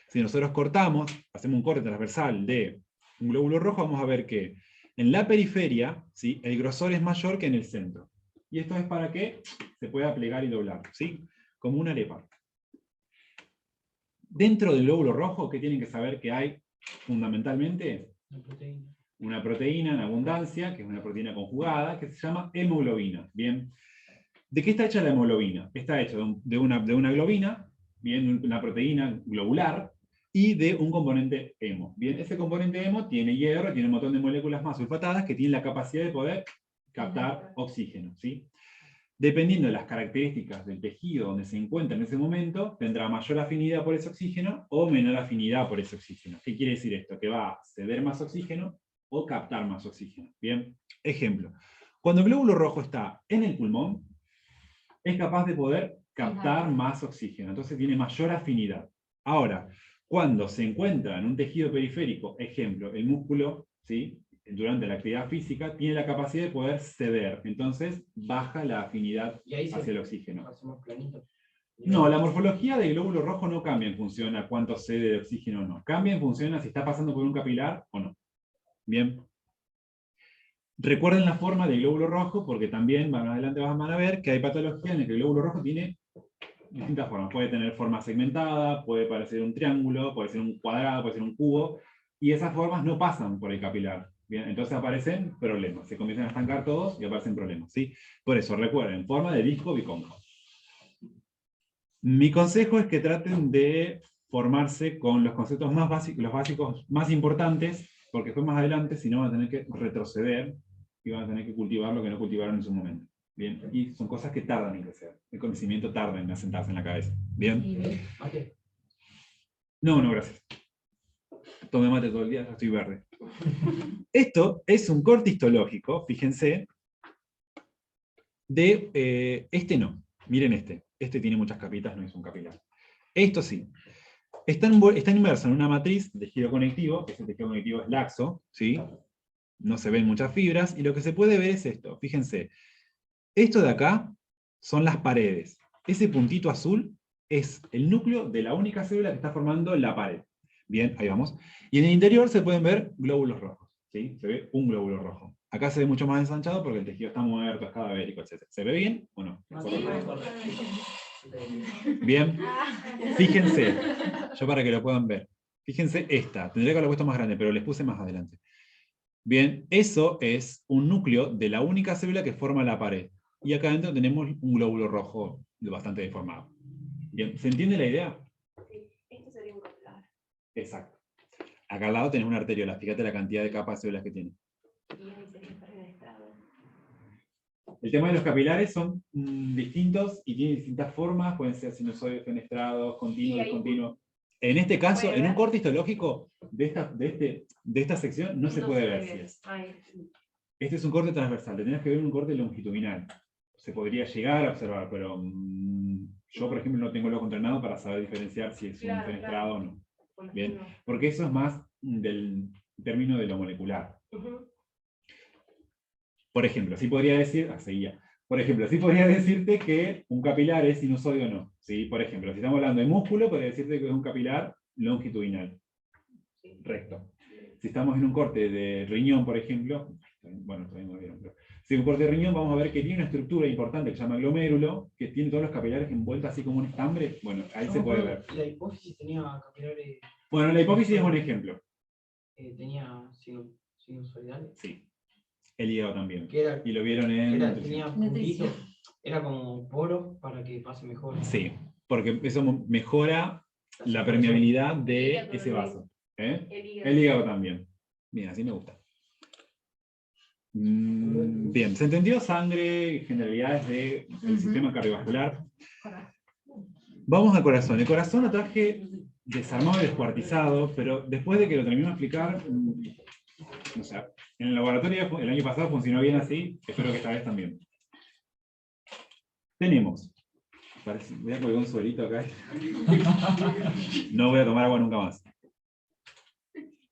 Si nosotros cortamos, hacemos un corte transversal de un glóbulo rojo, vamos a ver que en la periferia, ¿sí? El grosor es mayor que en el centro. Y esto es para que se pueda plegar y doblar, ¿sí? Como una arepa. Dentro del glóbulo rojo, ¿qué tienen que saber que hay fundamentalmente? una proteína en abundancia, que es una proteína conjugada, que se llama hemoglobina. Bien. ¿De qué está hecha la hemoglobina? Está hecha de una globina, bien, una proteína globular, y de un componente hemo. Bien, ese componente hemo tiene hierro, tiene un montón de moléculas más sulfatadas que tienen la capacidad de poder captar oxígeno, ¿sí? Dependiendo de las características del tejido donde se encuentra en ese momento, tendrá mayor afinidad por ese oxígeno o menor afinidad por ese oxígeno. ¿Qué quiere decir esto? Que va a ceder más oxígeno o captar más oxígeno. Bien, ejemplo. Cuando el glóbulo rojo está en el pulmón, es capaz de poder captar más oxígeno, entonces tiene mayor afinidad. Ahora, cuando se encuentra en un tejido periférico, ejemplo, el músculo, ¿sí?, durante la actividad física, tiene la capacidad de poder ceder, entonces baja la afinidad hacia el oxígeno. No, la morfología del glóbulo rojo no cambia en función a cuánto cede de oxígeno o no. Cambia en función a si está pasando por un capilar o no. Bien. Recuerden la forma del glóbulo rojo, porque también más adelante van a ver que hay patologías en las que el glóbulo rojo tiene distintas formas. Puede tener forma segmentada, puede parecer un triángulo, puede ser un cuadrado, puede ser un cubo, y esas formas no pasan por el capilar. Bien, entonces aparecen problemas, se comienzan a estancar todos y aparecen problemas, ¿sí? Por eso, recuerden, forma de disco bicóncavo. Mi consejo es que traten de formarse con los conceptos más básicos, los básicos más importantes, porque después más adelante, si no, van a tener que retroceder y van a tener que cultivar lo que no cultivaron en su momento. Bien, y son cosas que tardan en crecer. El conocimiento tarda en asentarse en la cabeza. Bien. No, no, gracias. Tomé mate todo el día, ya estoy verde. Esto es un corte histológico, fíjense, de este no. Miren este. Este tiene muchas capitas, no es un capilar. Esto sí. Está inmerso en una matriz de tejido conectivo, ese tejido conectivo es laxo, ¿sí? No se ven muchas fibras, y lo que se puede ver es esto. Fíjense. Esto de acá son las paredes. Ese puntito azul es el núcleo de la única célula que está formando la pared. Bien, ahí vamos. Y en el interior se pueden ver glóbulos rojos. ¿Sí? Se ve un glóbulo rojo. Acá se ve mucho más ensanchado porque el tejido está muerto, es cadavérico, etc. ¿Se ve bien o no? Bien. Fíjense. Yo para que lo puedan ver. Fíjense esta. Tendría que haberlo puesto más grande, pero les puse más adelante. Bien, eso es un núcleo de la única célula que forma la pared. Y acá adentro tenemos un glóbulo rojo bastante deformado. Bien, ¿se entiende la idea? Sí, esto sería un capilar. Exacto. Acá al lado tenés una arteriola, fíjate la cantidad de capas de células que tiene. Y ahí sería fenestrado. El tema de los capilares son distintos y tienen distintas formas, pueden ser sinusoides, fenestrados, continuos, discontinuos. En este caso, en un corte histológico de esta sección no se puede ver si es. Este es un corte transversal, tendrías que ver un corte longitudinal. Se podría llegar a observar, pero yo, por ejemplo, no tengo el ojo entrenado para saber diferenciar si es un fenestrado o no. Bien, porque eso es más del término de lo molecular. Por ejemplo, sí podría decir, por ejemplo, sí podría decirte que un capilar es sinusoide o no. ¿Sí? Por ejemplo, si estamos hablando de músculo, podría decirte que es un capilar longitudinal, recto. Si estamos en un corte de riñón, por ejemplo, bueno, todavía no lo vieron, pero si es un corte de riñón, vamos a ver que tiene una estructura importante que se llama glomérulo, que tiene todos los capilares envueltos así como un estambre. Bueno, ahí se puede ver. La hipófisis tenía capilares. Bueno, la hipófisis es un ejemplo. Tenía sinusoidales. Sí. El hígado también. Era, y lo vieron en tenía puntitos. Era como poro para que pase mejor. Sí, porque eso mejora la permeabilidad de ese vaso. ¿Eh? El hígado también. Bien, así me gusta. Bien, ¿se entendió? Sangre, generalidades del sistema cardiovascular. Vamos al corazón. El corazón lo traje desarmado y descuartizado, pero después de que lo termino de explicar, o sea, en el laboratorio el año pasado funcionó bien así, espero que esta vez también. Tenemos, voy a colgar un suelito acá. No voy a tomar agua nunca más.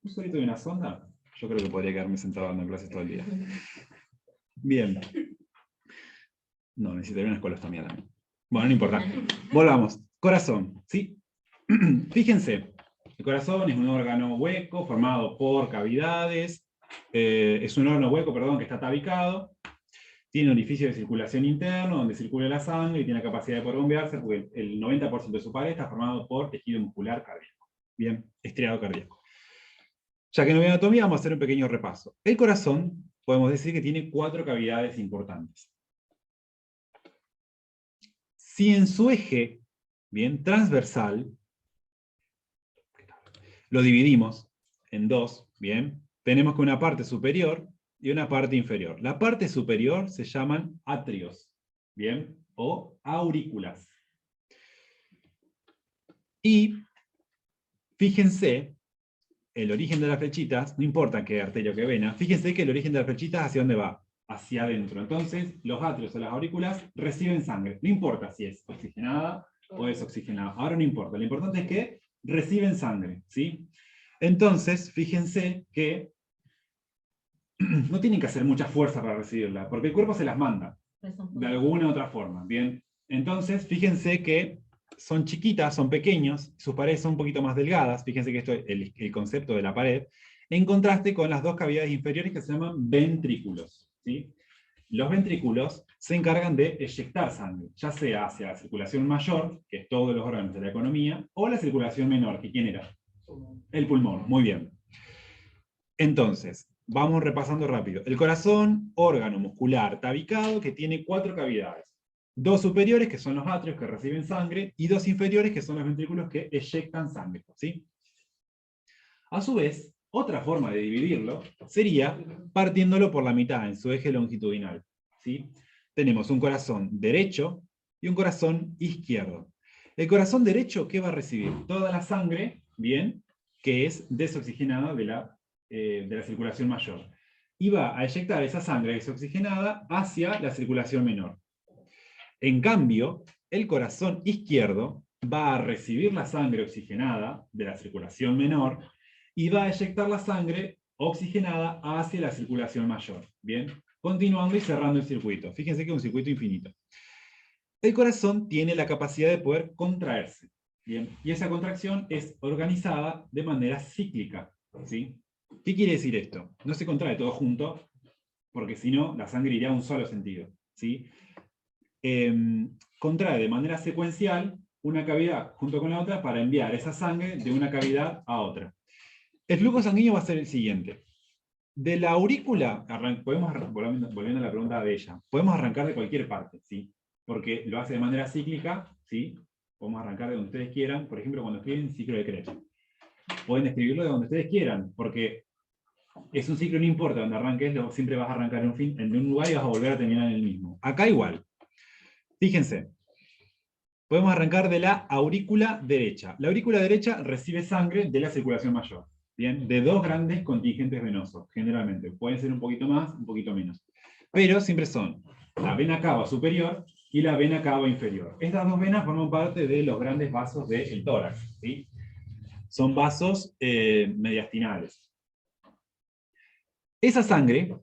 ¿Un suelito de una sonda? Yo creo que podría quedarme sentado dando clases todo el día. Bien. No, necesitaría una escolostomía también. Bueno, no importa. Volvamos. Corazón, ¿sí? Fíjense, el corazón es un órgano hueco formado por cavidades. Es un órgano hueco, perdón, que está tabicado. Tiene un orificio de circulación interno donde circula la sangre y tiene la capacidad de poder bombearse porque el 90% de su pared está formado por tejido muscular cardíaco. Bien, estriado cardíaco. Ya que no hay anatomía, vamos a hacer un pequeño repaso. El corazón, podemos decir que tiene 4 cavidades importantes. Si en su eje, bien, transversal, lo dividimos en 2, bien, tenemos que una parte superior y una parte inferior. La parte superior se llaman atrios, bien, o aurículas. Y fíjense, el origen de las flechitas, no importa qué arteria o qué vena, fíjense que el origen de las flechitas hacia dónde va, hacia adentro. Entonces, los atrios o las aurículas reciben sangre. No importa si es oxigenada o desoxigenada. Ahora no importa. Lo importante es que reciben sangre, ¿sí? Entonces, fíjense que no tienen que hacer mucha fuerza para recibirla, porque el cuerpo se las manda, de alguna u otra forma, ¿bien? Entonces, fíjense que son chiquitas, son pequeños, sus paredes son un poquito más delgadas, fíjense que esto es el concepto de la pared, en contraste con las 2 cavidades inferiores que se llaman ventrículos, ¿sí? Los ventrículos se encargan de eyectar sangre, ya sea hacia la circulación mayor, que es todos los órganos de la economía, o la circulación menor, que ¿quién era? El pulmón, muy bien. Entonces, vamos repasando rápido. El corazón, órgano muscular tabicado que tiene 4 cavidades. 2 superiores, que son los atrios que reciben sangre, y 2 inferiores, que son los ventrículos que eyectan sangre, ¿sí? A su vez, otra forma de dividirlo sería partiéndolo por la mitad, en su eje longitudinal, ¿sí? Tenemos un corazón derecho y un corazón izquierdo. El corazón derecho, ¿qué va a recibir? Toda la sangre, bien, que es desoxigenada de la circulación mayor. Y va a eyectar esa sangre desoxigenada hacia la circulación menor. En cambio, el corazón izquierdo va a recibir la sangre oxigenada de la circulación menor y va a eyectar la sangre oxigenada hacia la circulación mayor. Bien, continuando y cerrando el circuito. Fíjense que es un circuito infinito. El corazón tiene la capacidad de poder contraerse. Bien, y esa contracción es organizada de manera cíclica, ¿sí? ¿Qué quiere decir esto? No se contrae todo junto, porque si no, la sangre iría a un solo sentido, ¿sí? Contrae de manera secuencial una cavidad junto con la otra para enviar esa sangre de una cavidad a otra. El flujo sanguíneo va a ser el siguiente. De la aurícula, volviendo a la pregunta de ella, podemos arrancar de cualquier parte, ¿sí? Porque lo hace de manera cíclica, ¿sí? Podemos arrancar de donde ustedes quieran, por ejemplo, cuando escriben ciclo de Krebs. Pueden escribirlo de donde ustedes quieran, porque es un ciclo, no importa donde arranques, siempre vas a arrancar en un lugar y vas a volver a terminar en el mismo. Acá igual. Fíjense, podemos arrancar de la aurícula derecha. La aurícula derecha recibe sangre de la circulación mayor, ¿bien? De 2 grandes contingentes venosos, generalmente. Pueden ser un poquito más, un poquito menos. Pero siempre son la vena cava superior y la vena cava inferior. Estas 2 venas forman parte de los grandes vasos del tórax, ¿sí? Son vasos mediastinales. Esa sangre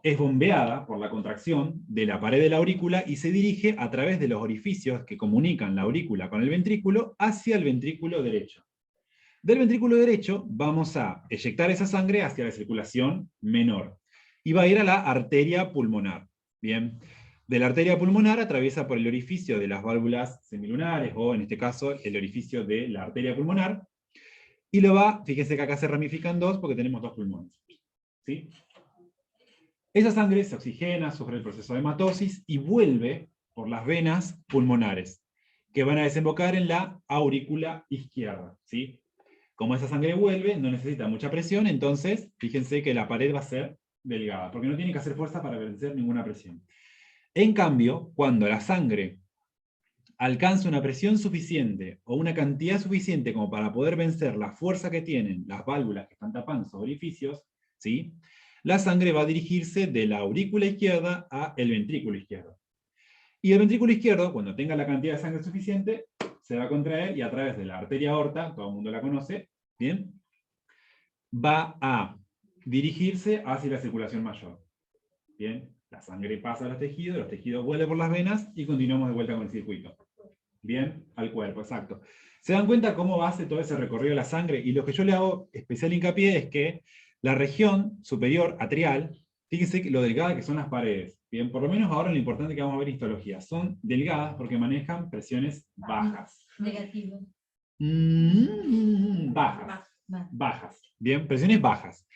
es bombeada por la contracción de la pared de la aurícula y se dirige a través de los orificios que comunican la aurícula con el ventrículo hacia el ventrículo derecho. Del ventrículo derecho vamos a eyectar esa sangre hacia la circulación menor y va a ir a la arteria pulmonar. Bien, de la arteria pulmonar atraviesa por el orificio de las válvulas semilunares, o en este caso el orificio de la arteria pulmonar, y lo va, fíjense que acá se ramifica en 2 porque tenemos 2 pulmones, ¿sí? Esa sangre se oxigena, sufre el proceso de hematosis y vuelve por las venas pulmonares, que van a desembocar en la aurícula izquierda, ¿sí? Como esa sangre vuelve, no necesita mucha presión, entonces fíjense que la pared va a ser delgada, porque no tiene que hacer fuerza para vencer ninguna presión. En cambio, cuando la sangre alcanza una presión suficiente o una cantidad suficiente como para poder vencer la fuerza que tienen las válvulas que están tapando esos orificios, ¿sí? La sangre va a dirigirse de la aurícula izquierda a el ventrículo izquierdo. Y el ventrículo izquierdo, cuando tenga la cantidad de sangre suficiente, se va a contraer y a través de la arteria aorta, todo el mundo la conoce, ¿bien? Va a dirigirse hacia la circulación mayor. ¿Bien? La sangre pasa a los tejidos vuelven por las venas y continuamos de vuelta con el circuito. Bien, al cuerpo, exacto. ¿Se dan cuenta cómo hace todo ese recorrido de la sangre? Y lo que yo le hago especial hincapié es que la región superior atrial, fíjense lo delgada que son las paredes. Bien, por lo menos ahora lo importante que vamos a ver en histología. Son delgadas porque manejan presiones bajas. Negativo. Bajas. bajas. Bien, presiones bajas.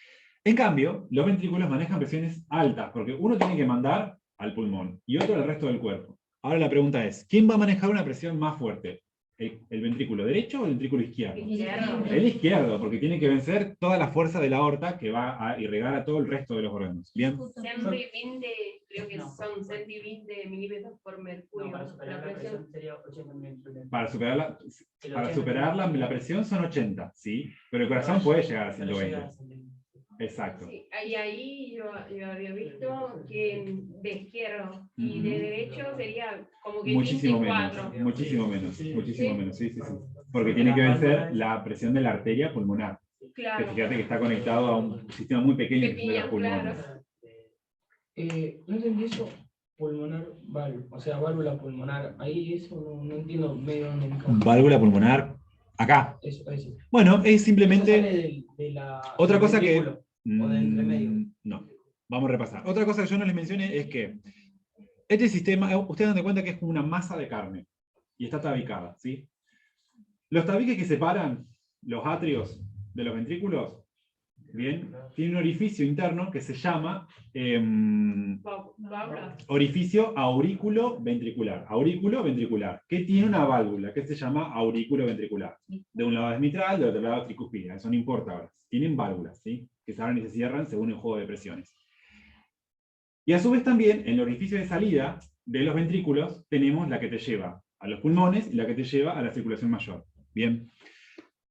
En cambio, los ventrículos manejan presiones altas, porque uno tiene que mandar al pulmón y otro al resto del cuerpo. Ahora la pregunta es, ¿quién va a manejar una presión más fuerte? ¿El ventrículo derecho o el ventrículo izquierdo? Izquierdo. El izquierdo, porque tiene que vencer toda la fuerza de la aorta que va a irrigar a todo el resto de los órganos. Bien. 120, creo que son 120 milímetros por mercurio. No, para superar la la presión. presión sería 80 milímetros. Para superarla, la presión son 80, ¿sí? Pero el corazón puede llegar a 120. Exacto. Sí, ahí yo había visto que de izquierdo y de derecho sería como que Muchísimo 24. menos, muchísimo menos, muchísimo menos, sí. Porque tiene que vencer la presión de la arteria pulmonar. Que Claro. fíjate que está conectado a un sistema muy pequeño que son los pulmones. Claro. No entendí eso, pulmonar, o sea, válvula pulmonar. Ahí eso no entiendo medio dónde encaja. Válvula pulmonar, acá. Eso. Bueno, es Eso simplemente sale de la, otra del cosa que... ventrículo, o de entre medio. No, vamos a repasar. Otra cosa que yo no les mencioné es que este sistema, ustedes dan de cuenta que es como una masa de carne y está tabicada, ¿sí? Los tabiques que separan los atrios de los ventrículos, bien, tiene un orificio interno que se llama orificio aurículo-ventricular. Aurículo-ventricular, que tiene una válvula que se llama aurículo-ventricular. De un lado es mitral, del otro lado tricuspida. Eso no importa ahora. Tienen válvulas, ¿sí? Que se abren y se cierran según el juego de presiones. Y a su vez también, en el orificio de salida de los ventrículos, tenemos la que te lleva a los pulmones y la que te lleva a la circulación mayor. Bien.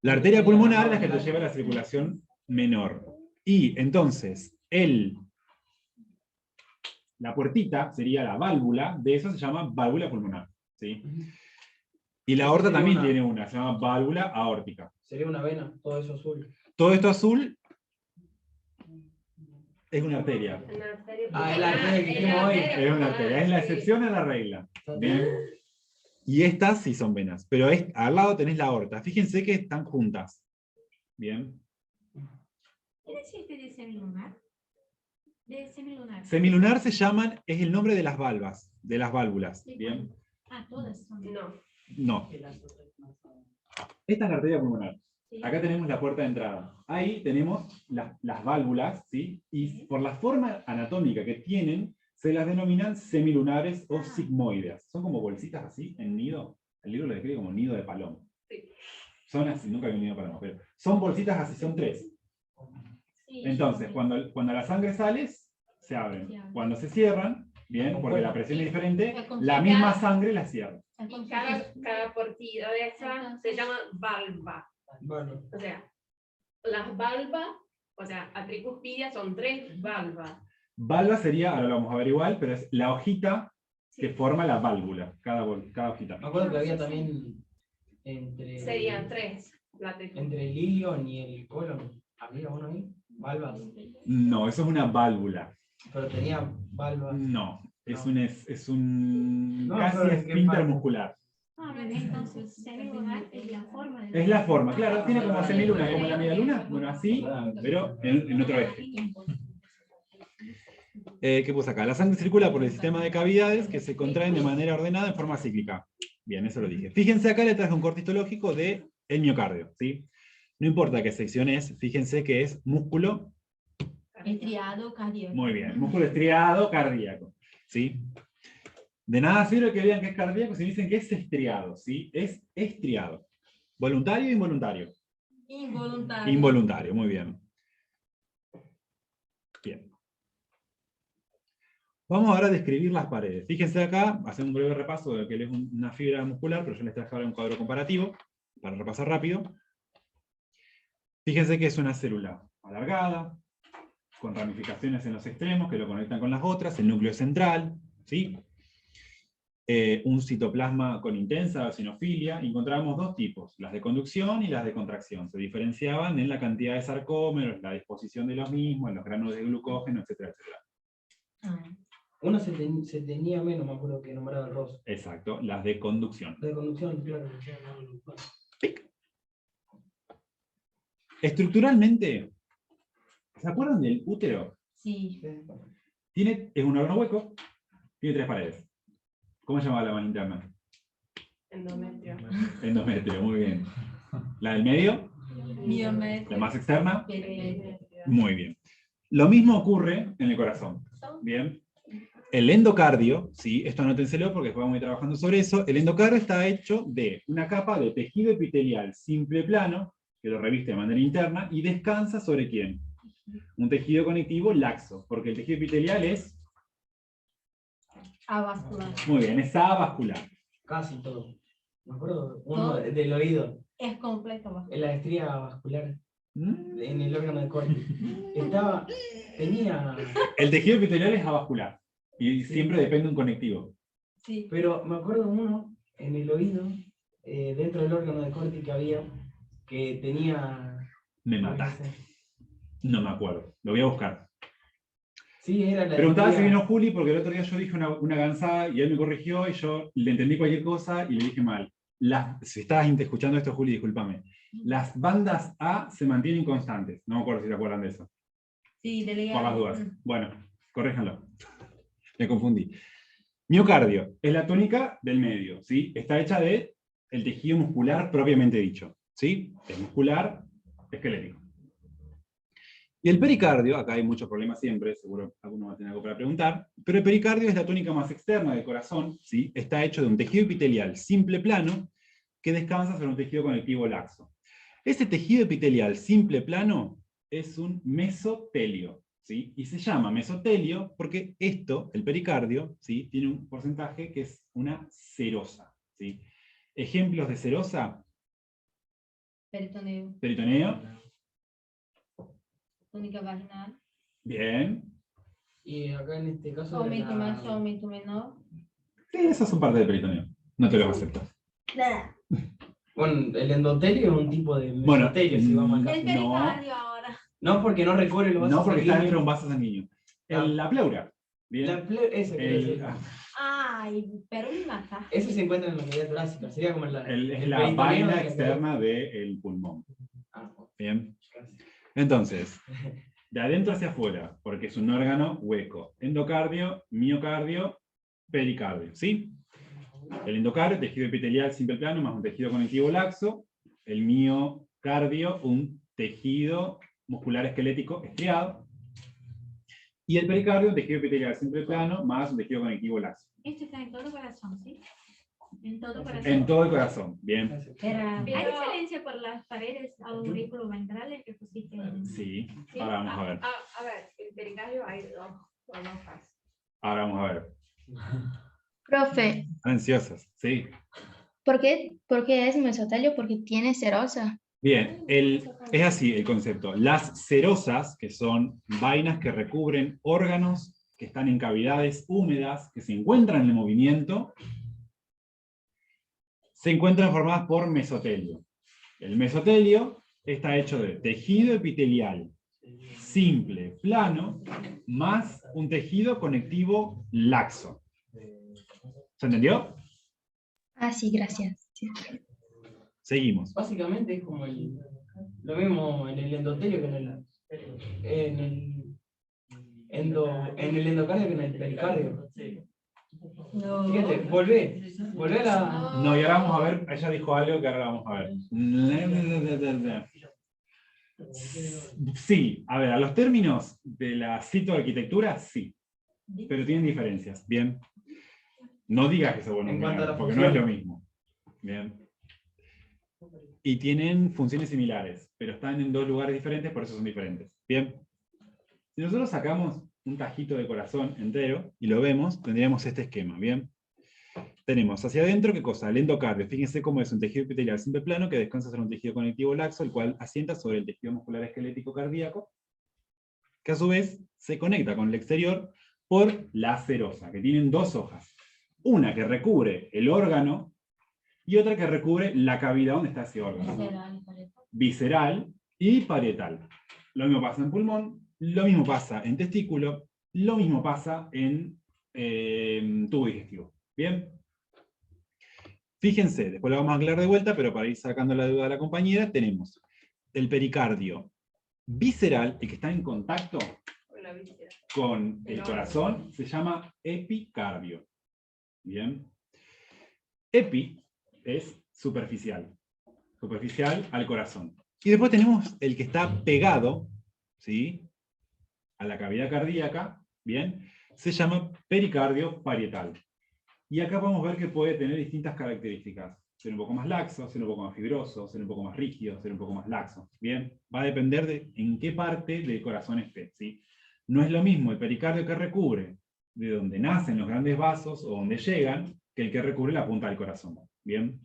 La arteria pulmonar es la que te lleva a la circulación menor. Y entonces, la puertita sería la válvula, de eso se llama válvula pulmonar. ¿Sí? Y la aorta también tiene una, se llama válvula aórtica. Sería una vena, todo eso azul. Todo esto azul es una arteria. Es la arteria que dijimos hoy. Es una arteria, es la excepción a la regla. Bien. Y estas sí son venas, pero al lado tenés la aorta. Fíjense que están juntas. Bien. ¿Qué deciste de semilunar? De semilunar. Semilunar se llaman, es el nombre de las válvulas. Bien. Ah, todas son. No. Esta es la arteria pulmonar. Acá tenemos la puerta de entrada. Ahí tenemos las válvulas, ¿sí? Y por la forma anatómica que tienen, se las denominan semilunares o sigmoides. Son como bolsitas así, en nido. El libro lo describe como nido de palomo. Son así, nunca vi un nido de palomo, pero son bolsitas así, son 3. Entonces, cuando la sangre sale, se abren. Cuando se cierran, bien, porque la presión es diferente, la misma sangre la cierra. Y cada portilla de esa se llama valva. Bueno, O sea, las valvas, o sea, a tricuspidia son 3 valvas. Valva sería, ahora lo vamos a ver igual, pero es la hojita que forma la válvula, cada hojita. me acuerdo que había también Serían 3. entre el ilion y el colon. ¿Había uno ahí? Valvas. No, eso es una válvula. Pero tenía valvas. No, es un No, casi pero es que esfínter valva. muscular. Entonces, semilunar es la forma de... Es la forma, claro, tiene como semiluna, como la media luna, bueno, así, pero en otro eje. ¿Qué puse acá? La sangre circula por el sistema de cavidades que se contraen de manera ordenada en forma cíclica. Bien, eso lo dije. Fíjense acá, le traje un corte histológico del miocardio, ¿sí? No importa qué sección es, fíjense que es músculo. Estriado cardíaco. Muy bien, músculo estriado cardíaco, ¿sí? De nada sirve que vean que es cardíaco si dicen que es estriado, ¿sí? Es estriado. ¿Voluntario o involuntario? Involuntario. Involuntario, muy bien. Bien. Vamos ahora a describir las paredes. Fíjense acá, hacer un breve repaso de lo que es una fibra muscular, pero yo les traje ahora un cuadro comparativo, para repasar rápido. Fíjense que es una célula alargada, con ramificaciones en los extremos que lo conectan con las otras, el núcleo central, ¿sí? Un citoplasma con intensa eosinofilia. Encontramos 2 tipos, las de conducción y las de contracción. Se diferenciaban en la cantidad de sarcómeros, la disposición de los mismos, en los granos de glucógeno, etcétera, etcétera. Una se tenía menos, me acuerdo que nombraba el rosa. Exacto, las de conducción. De conducción, claro. Estructuralmente, ¿se acuerdan del útero? Sí. Es un órgano hueco, tiene 3 paredes. ¿Cómo se llama la más interna? Endometrio. Endometrio, muy bien. La del medio, La más externa. Muy bien. Lo mismo ocurre en el corazón. Bien. El endocardio, ¿sí? Esto anótenselo porque después vamos a ir trabajando sobre eso. El endocardio está hecho de una capa de tejido epitelial simple plano, que lo reviste de manera interna, y descansa sobre ¿quién? Un tejido conectivo laxo, porque el tejido epitelial es... Avascular. Muy bien, es avascular. Casi todo. Me acuerdo uno ¿Todo? del oído, Es completo vascular. en la estría vascular, ¿Mm? en el órgano de corte. Tenía... El tejido epitelial es avascular, y siempre depende de un conectivo. Sí. Pero me acuerdo uno en el oído, dentro del órgano de corte que había, que tenía... Me mataste. No me acuerdo, lo voy a buscar. Sí, era la Preguntaba si estría- vino Juli, porque el otro día yo dije una gansada y él me corrigió y yo le entendí cualquier cosa y le dije mal. Si estabas escuchando esto, Juli, discúlpame. Las bandas A se mantienen constantes. No me acuerdo si te acuerdan de eso. Sí, Por las dudas. Bueno, corríjanlo. Me confundí. Miocardio es la tónica del medio, ¿sí? Está hecha de el tejido muscular propiamente dicho, ¿sí? Es muscular, esquelético. Y el pericardio, acá hay muchos problemas siempre, seguro alguno va a tener algo para preguntar, pero el pericardio es la tónica más externa del corazón, ¿sí? Está hecho de un tejido epitelial simple plano que descansa sobre un tejido conectivo laxo. Ese tejido epitelial simple plano es un mesotelio, ¿sí? Y se llama mesotelio porque esto, el pericardio, ¿sí? Tiene un porcentaje que es una serosa, ¿sí? Ejemplos de serosa: Peritoneo. peritoneo, Túnica vaginal. bien. Y acá en este caso... Aumento era la- mayor, aumento menor. Sí, esas son parte del peritoneo, no te los acepto. Bueno, el endotelio es un tipo de Bueno, mesotelio, si vamos acá. El pericardio ahora. No, porque no recubre los vasos No, porque está dentro de un sanguíneos. vaso sanguíneo. Ah. La pleura. Bien. Eso quería decir. Ay, pero me mata. Eso se encuentra en la cavidad torácica. Sería como Es la peritoneo vaina de la externa del pulmón. cavidad. Bien. Entonces, de adentro hacia afuera, porque es un órgano hueco. Endocardio, miocardio, pericardio. ¿Sí? El endocardio, tejido epitelial simple plano, más un tejido conectivo laxo. El miocardio, un tejido muscular esquelético estriado. Y el pericardio, un tejido epitelial simple plano, más un tejido conectivo laxo. Esto está en todo el corazón, ¿sí? En todo corazón. En todo el corazón. Bien. ¿Hay diferencia por las paredes auriculoventrales que pusiste? Sí. Ahora vamos a ver. A ver, el pericardio hay dos fases. Ahora vamos a ver. Profe, Ansiosas. Sí. por qué es mesotelio? Porque tiene serosa. Bien, es así el concepto. Las serosas, que son vainas que recubren órganos que están en cavidades húmedas, que se encuentran en el movimiento, se encuentran formadas por mesotelio. El mesotelio está hecho de tejido epitelial simple, plano, más un tejido conectivo laxo. ¿Se entendió? Ah, sí, gracias. Sí. Seguimos. Básicamente es como lo mismo en el endotelio que en el endocardio que en el pericardio. No. Fíjate, volvé a la... No, y ahora vamos a ver, ella dijo algo que ahora vamos a ver. Sí, a ver, a los términos de la citoarquitectura, sí, pero tienen diferencias, ¿bien? No digas que se vuelven En cuanto a la porque no es función. lo mismo, ¿bien? Y tienen funciones similares, pero están en dos lugares diferentes, por eso son diferentes, ¿bien? Si nosotros sacamos un tajito de corazón entero y lo vemos, tendríamos este esquema, ¿bien? Tenemos hacia adentro, ¿qué cosa? El endocardio. Fíjense cómo es un tejido epitelial simple plano que descansa sobre un tejido conectivo laxo, el cual asienta sobre el tejido muscular esquelético cardíaco, que a su vez se conecta con el exterior por la serosa, que tienen dos hojas. Una que recubre el órgano y otra que recubre la cavidad donde está ese órgano. Visceral y parietal. Lo mismo pasa en pulmón, lo mismo pasa en testículo, lo mismo pasa en tubo digestivo. ¿Bien? Fíjense, después lo vamos a aclarar de vuelta, pero para ir sacando la duda a la compañera, tenemos el pericardio visceral, el que está en contacto con el corazón, se llama epicardio. ¿Bien? Epi es superficial al corazón. Y después tenemos el que está pegado, ¿sí?, a la cavidad cardíaca, ¿bien? Se llama pericardio parietal. Y acá podemos ver que puede tener distintas características. Ser un poco más laxo, ser un poco más fibroso, ser un poco más rígido, ser un poco más laxo. ¿Bien? Va a depender de en qué parte del corazón esté, ¿sí? No es lo mismo el pericardio que recubre de donde nacen los grandes vasos o donde llegan, que el que recubre la punta del corazón. ¿Bien?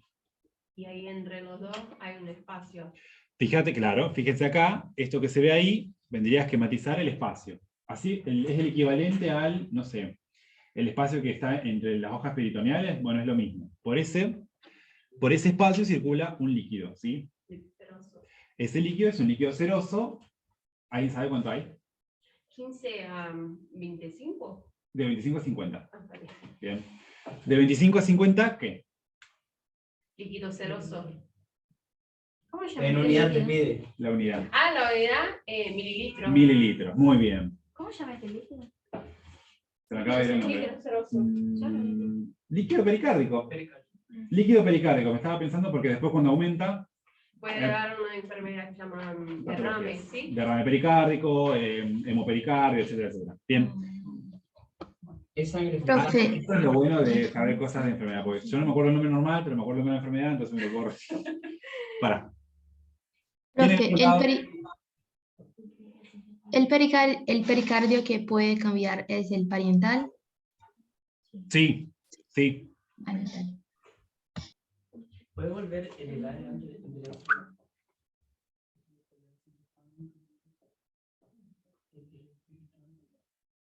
Y ahí entre los dos hay un espacio. Fíjate, claro, fíjense acá, esto que se ve ahí vendría a esquematizar el espacio. Así es el equivalente al, no sé, el espacio que está entre las hojas peritoneales, bueno, es lo mismo. Por ese espacio circula un líquido, ¿sí? Ese líquido es un líquido ceroso. ¿Alguien sabe cuánto hay? 15 a 25. De 25 a 50. Ah, está bien. Bien. De 25 a 50, ¿qué? Líquido ceroso. ¿Cómo se llama En este unidad te líquido? pide. La unidad. Ah, la unidad, mililitros. Mililitros, muy bien. ¿Cómo se llama este líquido? Se me acaba de ir el nombre. Líquido ceroso. Líquido pericárdico. Líquido pericárdico, me estaba pensando porque después cuando aumenta, Puede dar una enfermedad que se llama derrame, ¿sí? derrame pericárdico, hemopericardio, etcétera, etcétera. Bien. Es sangre Profe. Esto es lo bueno de saber cosas de enfermedad, porque yo no me acuerdo el nombre normal, pero me acuerdo el nombre de la enfermedad, entonces me lo puedo decir. Para. Profe, el pericardio que puede cambiar es el parietal. Sí, sí. Parietal. ¿Puede volver en el área antes de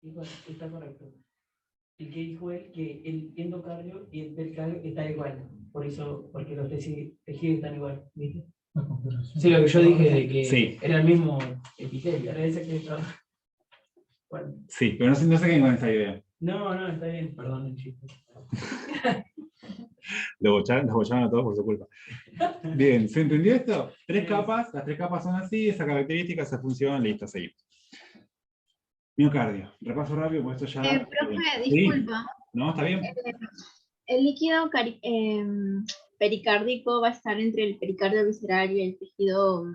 igual, está correcto. El que dijo él que el endocardio y el pericardio están igual. Por eso, porque los tejidos están igual, ¿viste? Sí, lo que yo dije de que Sí. era el mismo epitelio. Era ese que estaba. Bueno, Sí, pero no sé qué con esa idea. no, está bien, perdón el chiste. Los bocharon a todos por su culpa. Bien, ¿se entendió esto? Tres capas, las tres capas son así, esa característica, esa función, listo, seguimos. Miocardio, repaso rápido, porque esto ya... Profe, Sí. disculpa. ¿No? ¿Está bien? El líquido pericárdico va a estar entre el pericardio visceral y el tejido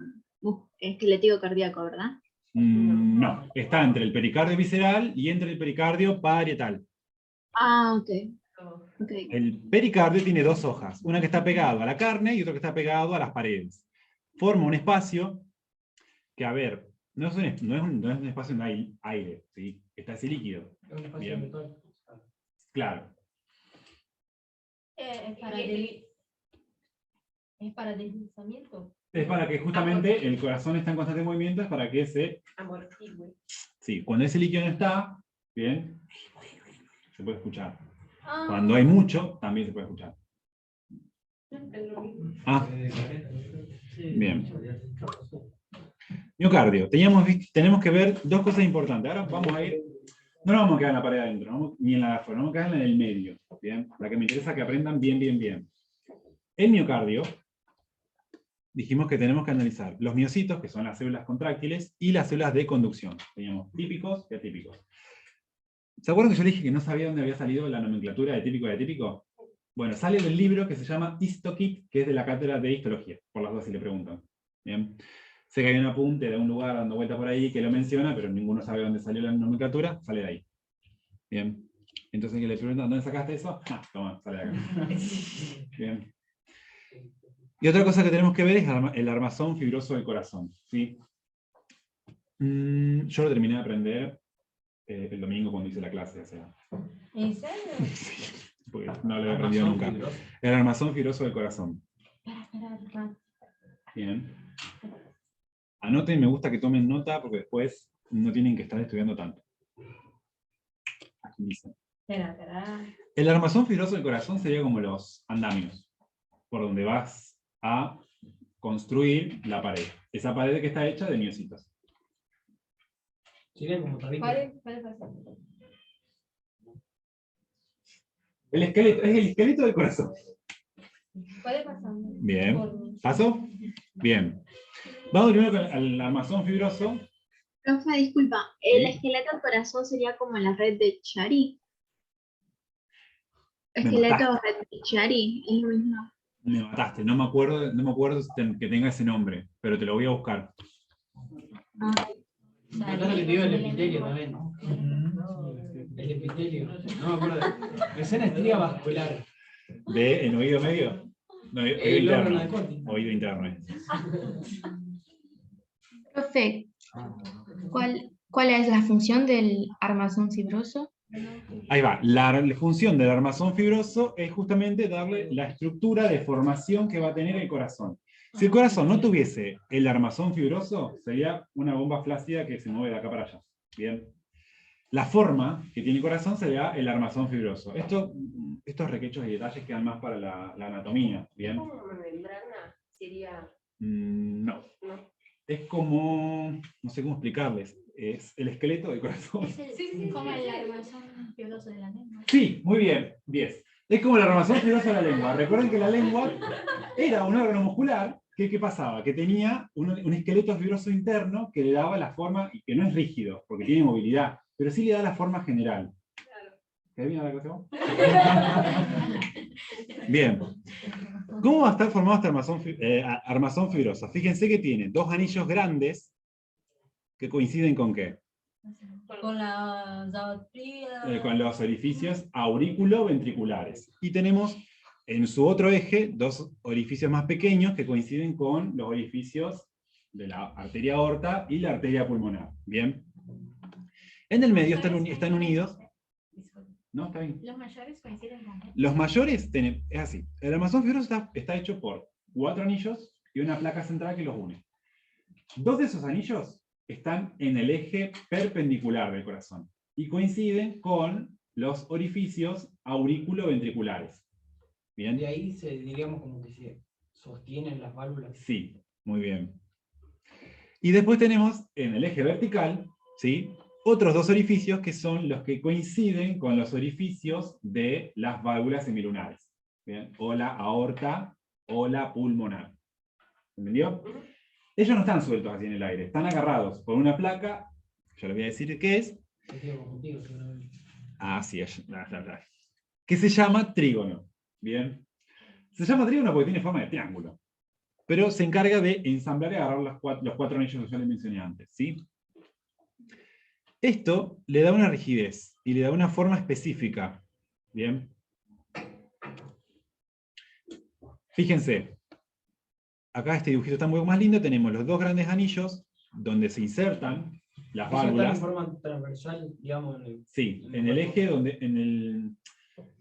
esquelético cardíaco, ¿verdad? No, está entre el pericardio visceral y entre el pericardio parietal. Ah, ok. El pericardio tiene dos hojas, una que está pegado a la carne y otra que está pegado a las paredes. Forma un espacio que, a ver, no es un espacio en aire, ¿sí? Está ese líquido. Es un espacio Bien. virtual. Claro. Es para deslizamiento. Es para que justamente el corazón está en constante movimiento, es para que Amortigue. sí, cuando ese líquido no está, bien, se puede escuchar. Ah. Cuando hay mucho, también se puede escuchar. Es lo mismo. Ah, bien. Miocardio. Tenemos que ver dos cosas importantes. Ahora vamos a ir, no nos vamos a quedar en la pared adentro, ni en la de afuera, vamos a quedar en la del medio. ¿Bien? La que me interesa que aprendan bien. El miocardio, dijimos que tenemos que analizar los miocitos, que son las células contráctiles, y las células de conducción. Teníamos típicos y atípicos. ¿Se acuerdan que yo le dije que no sabía dónde había salido la nomenclatura de típico y atípico? Bueno, sale del libro que se llama HistoKit, que es de la cátedra de histología, por las dudas si le preguntan. Bien. Sé que hay un apunte de un lugar dando vuelta por ahí que lo menciona, pero ninguno sabe dónde salió la nomenclatura, sale de ahí. Bien. Entonces, que le preguntan, ¿dónde sacaste eso? Ah, toma, sale de acá. Bien. Y otra cosa que tenemos que ver es el armazón fibroso del corazón, ¿sí? Yo lo terminé de aprender el domingo cuando hice la clase, o sea. ¿En serio? Sí, porque no lo he aprendido nunca. El armazón fibroso del corazón. Espera. Bien. Anoten, me gusta que tomen nota porque después no tienen que estar estudiando tanto. Aquí dice. Espera. El armazón fibroso del corazón sería como los andamios, por donde vas a construir la pared. Esa pared que está hecha de miocitos. Sería como tabique. ¿Cuál pasar? El esqueleto, es el esqueleto del corazón. Puede pasar. Bien. ¿Paso? Bien. Vamos primero con el armazón fibroso. Profe, disculpa. El Sí. esqueleto del corazón sería como la red de Chiari. Me Esqueleto mataste. red de Chiari, es lo mismo. Me mataste, no me acuerdo que tenga ese nombre, pero te lo voy a buscar. Acá lo que te digo el epitelio también. El epitelio. No me acuerdo. Me suena estría vascular. ¿De en oído medio? No, oído El órgano de interno. Corti. Oído interno. Profe, ¿cuál es la función del armazón fibroso? Ahí va. La función del armazón fibroso es justamente darle la estructura de formación que va a tener el corazón. Si el corazón no tuviese el armazón fibroso, sería una bomba flácida que se mueve de acá para allá. Bien. La forma que tiene el corazón sería el armazón fibroso. Estos requechos y detalles quedan más para la anatomía. Bien. ¿Como una membrana? Sería... No. No. Es como, no sé cómo explicarles, es el esqueleto del corazón. Es como el armazón fibroso de la lengua. Sí, muy bien, 10. Es como el armazón fibroso de la lengua. Recuerden que la lengua era un órgano muscular que, ¿qué pasaba? Que tenía un esqueleto fibroso interno que le daba la forma, y que no es rígido, porque tiene movilidad, pero sí le da la forma general. ¿Qué bien la cuestión? Bien. ¿Cómo va a estar formado este armazón fibroso? Fíjense que tiene dos anillos grandes que coinciden con ¿qué? Con la zavatría. Con los orificios aurículo-ventriculares. Y tenemos en su otro eje dos orificios más pequeños que coinciden con los orificios de la arteria aorta y la arteria pulmonar. Bien. En el medio están unidos. ¿No? Está bien. Los mayores coinciden con él. Los mayores, es así. El armazón fibroso está hecho por 4 anillos y una placa central que los une. 2 de esos anillos están en el eje perpendicular del corazón y coinciden con los orificios aurículo-ventriculares. ¿Bien? De ahí diríamos como que se sostienen las válvulas. Sí, muy bien. Y después tenemos en el eje vertical, ¿sí?, otros 2 orificios que son los que coinciden con los orificios de las válvulas semilunares. ¿Bien? O la aorta o la pulmonar. ¿Entendió? Ellos no están sueltos así en el aire, están agarrados por una placa, yo les voy a decir qué es. Así es, que se llama trígono. ¿Bien? Se llama trígono porque tiene forma de triángulo. Pero se encarga de ensamblar y agarrar los 4 anillos que yo les mencioné antes. ¿Sí? Esto le da una rigidez y le da una forma específica. ¿Bien? Fíjense, acá este dibujito está un poco más lindo, tenemos los 2 grandes anillos donde se insertan las válvulas. ¿Están en forma transversal, digamos? Sí, en el eje donde,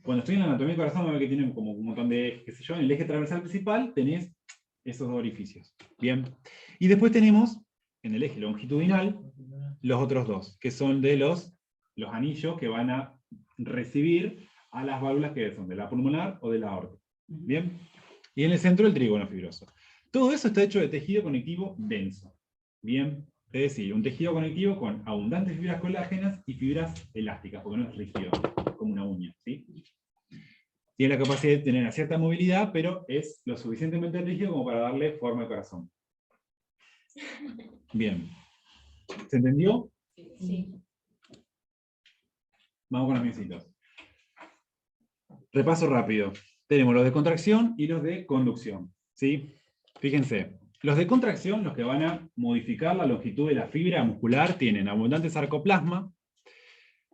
cuando estoy en la anatomía del corazón, me ve que tienen como un montón de ejes, qué sé yo, en el eje transversal principal tenés esos 2 orificios. Bien. Y después tenemos, en el eje longitudinal, los otros 2, que son de los anillos que van a recibir a las válvulas que son de la pulmonar o de la aorta. ¿Bien? Y en el centro el trígono fibroso. Todo eso está hecho de tejido conectivo denso. ¿Bien? Es decir, un tejido conectivo con abundantes fibras colágenas y fibras elásticas, porque no es rígido, como una uña. ¿Sí? Tiene la capacidad de tener una cierta movilidad, pero es lo suficientemente rígido como para darle forma al corazón. Bien. ¿Se entendió? Sí. Vamos con los miecitos. Repaso rápido. Tenemos los de contracción y los de conducción. ¿Sí? Fíjense, los de contracción, los que van a modificar la longitud de la fibra muscular, tienen abundante sarcoplasma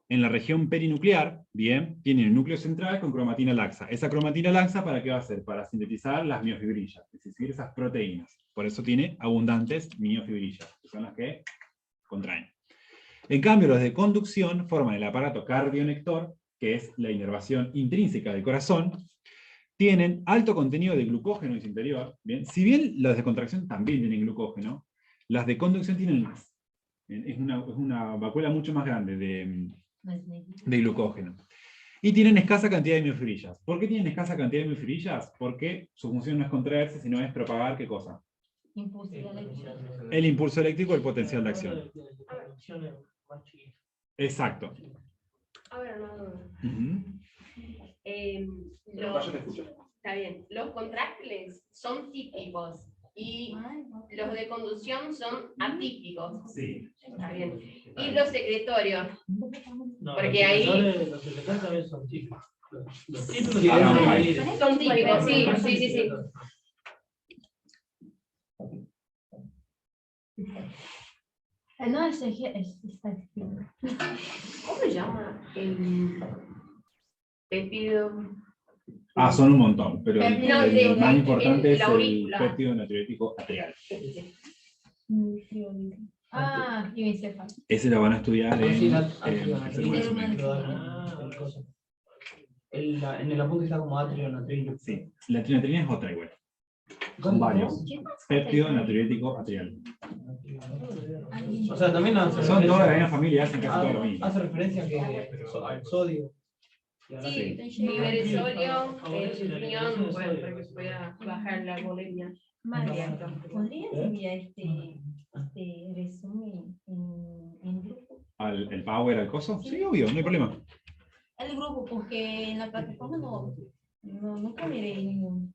en la región perinuclear, bien, tienen un núcleo central con cromatina laxa. Esa cromatina laxa, ¿para qué va a ser? Para sintetizar las miofibrillas, es decir, esas proteínas. Por eso tiene abundantes miofibrillas, que son las que contraen. En cambio, los de conducción forman el aparato cardionector, que es la inervación intrínseca del corazón, tienen alto contenido de glucógeno en su interior. Bien, si bien las de contracción también tienen glucógeno, las de conducción tienen más. Es una vacuola mucho más grande de glucógeno. Y tienen escasa cantidad de miofibrillas. ¿Por qué tienen escasa cantidad de miofibrillas? Porque su función no es contraerse, sino es propagar ¿qué cosa? Impulso eléctrico. El impulso eléctrico, el potencial de acción. Exacto. Ahora no. Ujú. Está bien. Los contráctiles son típicos y los de conducción son atípicos. Sí. Está bien. Y los secretorios. No, Porque ahí- los secretores también son típicos. Los títulos Sí, Ah, ok. Son típicos, sí, sí, sí, sí. No, ese está escrito. ¿Cómo se llama? El péptido. Ah, son un montón, pero el, No, el más importante es la el aurícula. péptido natriurético atrial. Ah, y encéfalo. Ese lo van a estudiar en Sí, segundo semestre. En el apunte está como atrio, natrilo. Sí, la trinatrina es otra igual. Son varios. Péptido natriurético atrial. O sea, también hace Son todas de la referencia, misma familia, hacen casi todo lo mismo. hace referencia al sodio. Y a la- Sí, nivel de sodio, el riñón, bueno, para que pueda bajar la bulimia. María, ¿podrías enviar este resumen en grupo? ¿El power al coso? Sí, obvio, no hay problema. El grupo, porque en la plataforma nunca miré ninguno.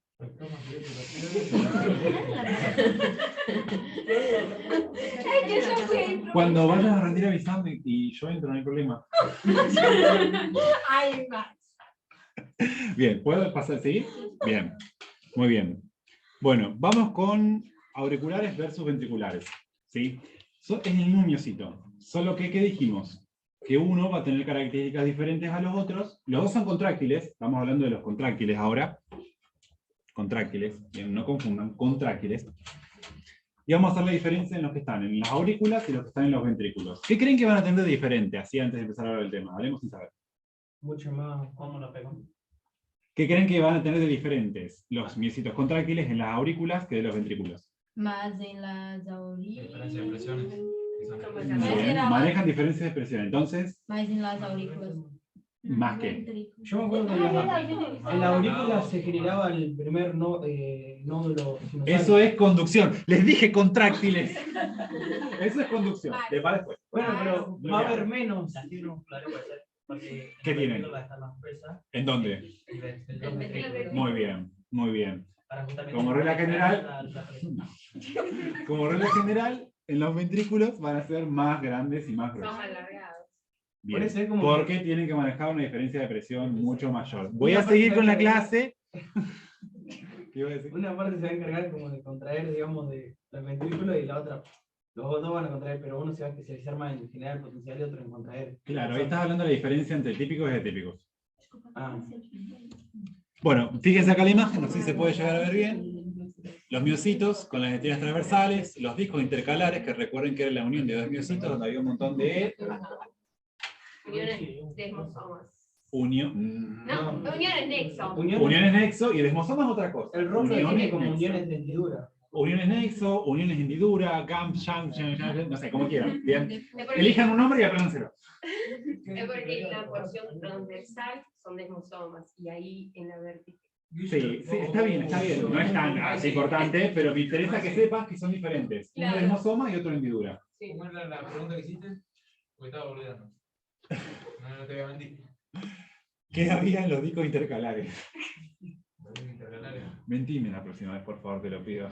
Cuando vayas a rendir avisame y yo entro, no hay problema. Ay, Max. Bien, ¿puedo pasar a seguir? Bien, muy bien. Bueno, vamos con auriculares versus ventriculares. ¿Sí? Es el mismo miocito. Solo que, ¿qué dijimos? Que uno va a tener características diferentes a los otros. Los dos son contráctiles, estamos hablando de los contráctiles ahora. Contráctiles, bien, no confundan, contráctiles. Y vamos a hacer la diferencia en los que están en las aurículas y los que están en los ventrículos. ¿Qué creen que van a tener de diferente? Así antes de empezar a hablar del tema, hablemos sin saber. Mucho más, ¿cómo la pegó? ¿Qué creen que van a tener de diferentes los miocitos contráctiles en las aurículas que de los ventrículos? Más en las aurículas. Diferencia de presiones. que son- Bien, manejan diferencias de presión, entonces, Más en las aurículas. ¿más que? Yo me acuerdo que en la aurícula se generaba el primer nódulo sinusal. Eso es conducción. Les dije contráctiles. Eso es conducción. De para después. Bueno, pero va a haber menos. Las fibras musculares puede ser, porque ¿Qué en el tienen? ventrículo va a estar más gruesa. ¿En dónde? El ventrículo. Muy bien, muy bien. Para justamente Como regla general. la presión. Como regla general, en los ventrículos van a ser más grandes y más Son gruesos. alargados. Bien, Por eso es como porque tienen que manejar una diferencia de presión mucho mayor. Voy a seguir con la clase. ¿Qué iba a decir? Una parte se va a encargar como de contraer, digamos, de los ventrículos y la otra. Los dos van a contraer, pero uno se va a especializar más en generar potencial y otro en contraer. Claro, ahí estás hablando de la diferencia entre típicos y atípicos. Ah. Bueno, fíjense acá la imagen, no sé si se puede llegar a ver bien. Los miocitos con las estrias transversales, los discos intercalares, que recuerden que era la unión de dos miocitos, donde había un montón de Uniones desmosomas. unión. No, uniones nexo. Uniones nexo y desmosomas es otra cosa. El rojo tiene Uniones como nexo. uniones de hendidura. Uniones nexo, uniones hendidura, GAMP, SHAM, no sé, como quieran. Bien. Es porque- Elijan un nombre y apréndanselo. Es porque la porción transversal son desmosomas y ahí en la vertical. Sí, sí, está bien, está bien. No es tan así importante, pero me interesa que sepas que son diferentes. Uno Claro. desmosoma y otro hendidura. Sí. ¿Cómo era la pregunta que hiciste? Porque estaba olvidando. No te voy a mentir. ¿Qué había en los discos intercalares? Los intercalares. Mentime la próxima vez, por favor, te lo pido.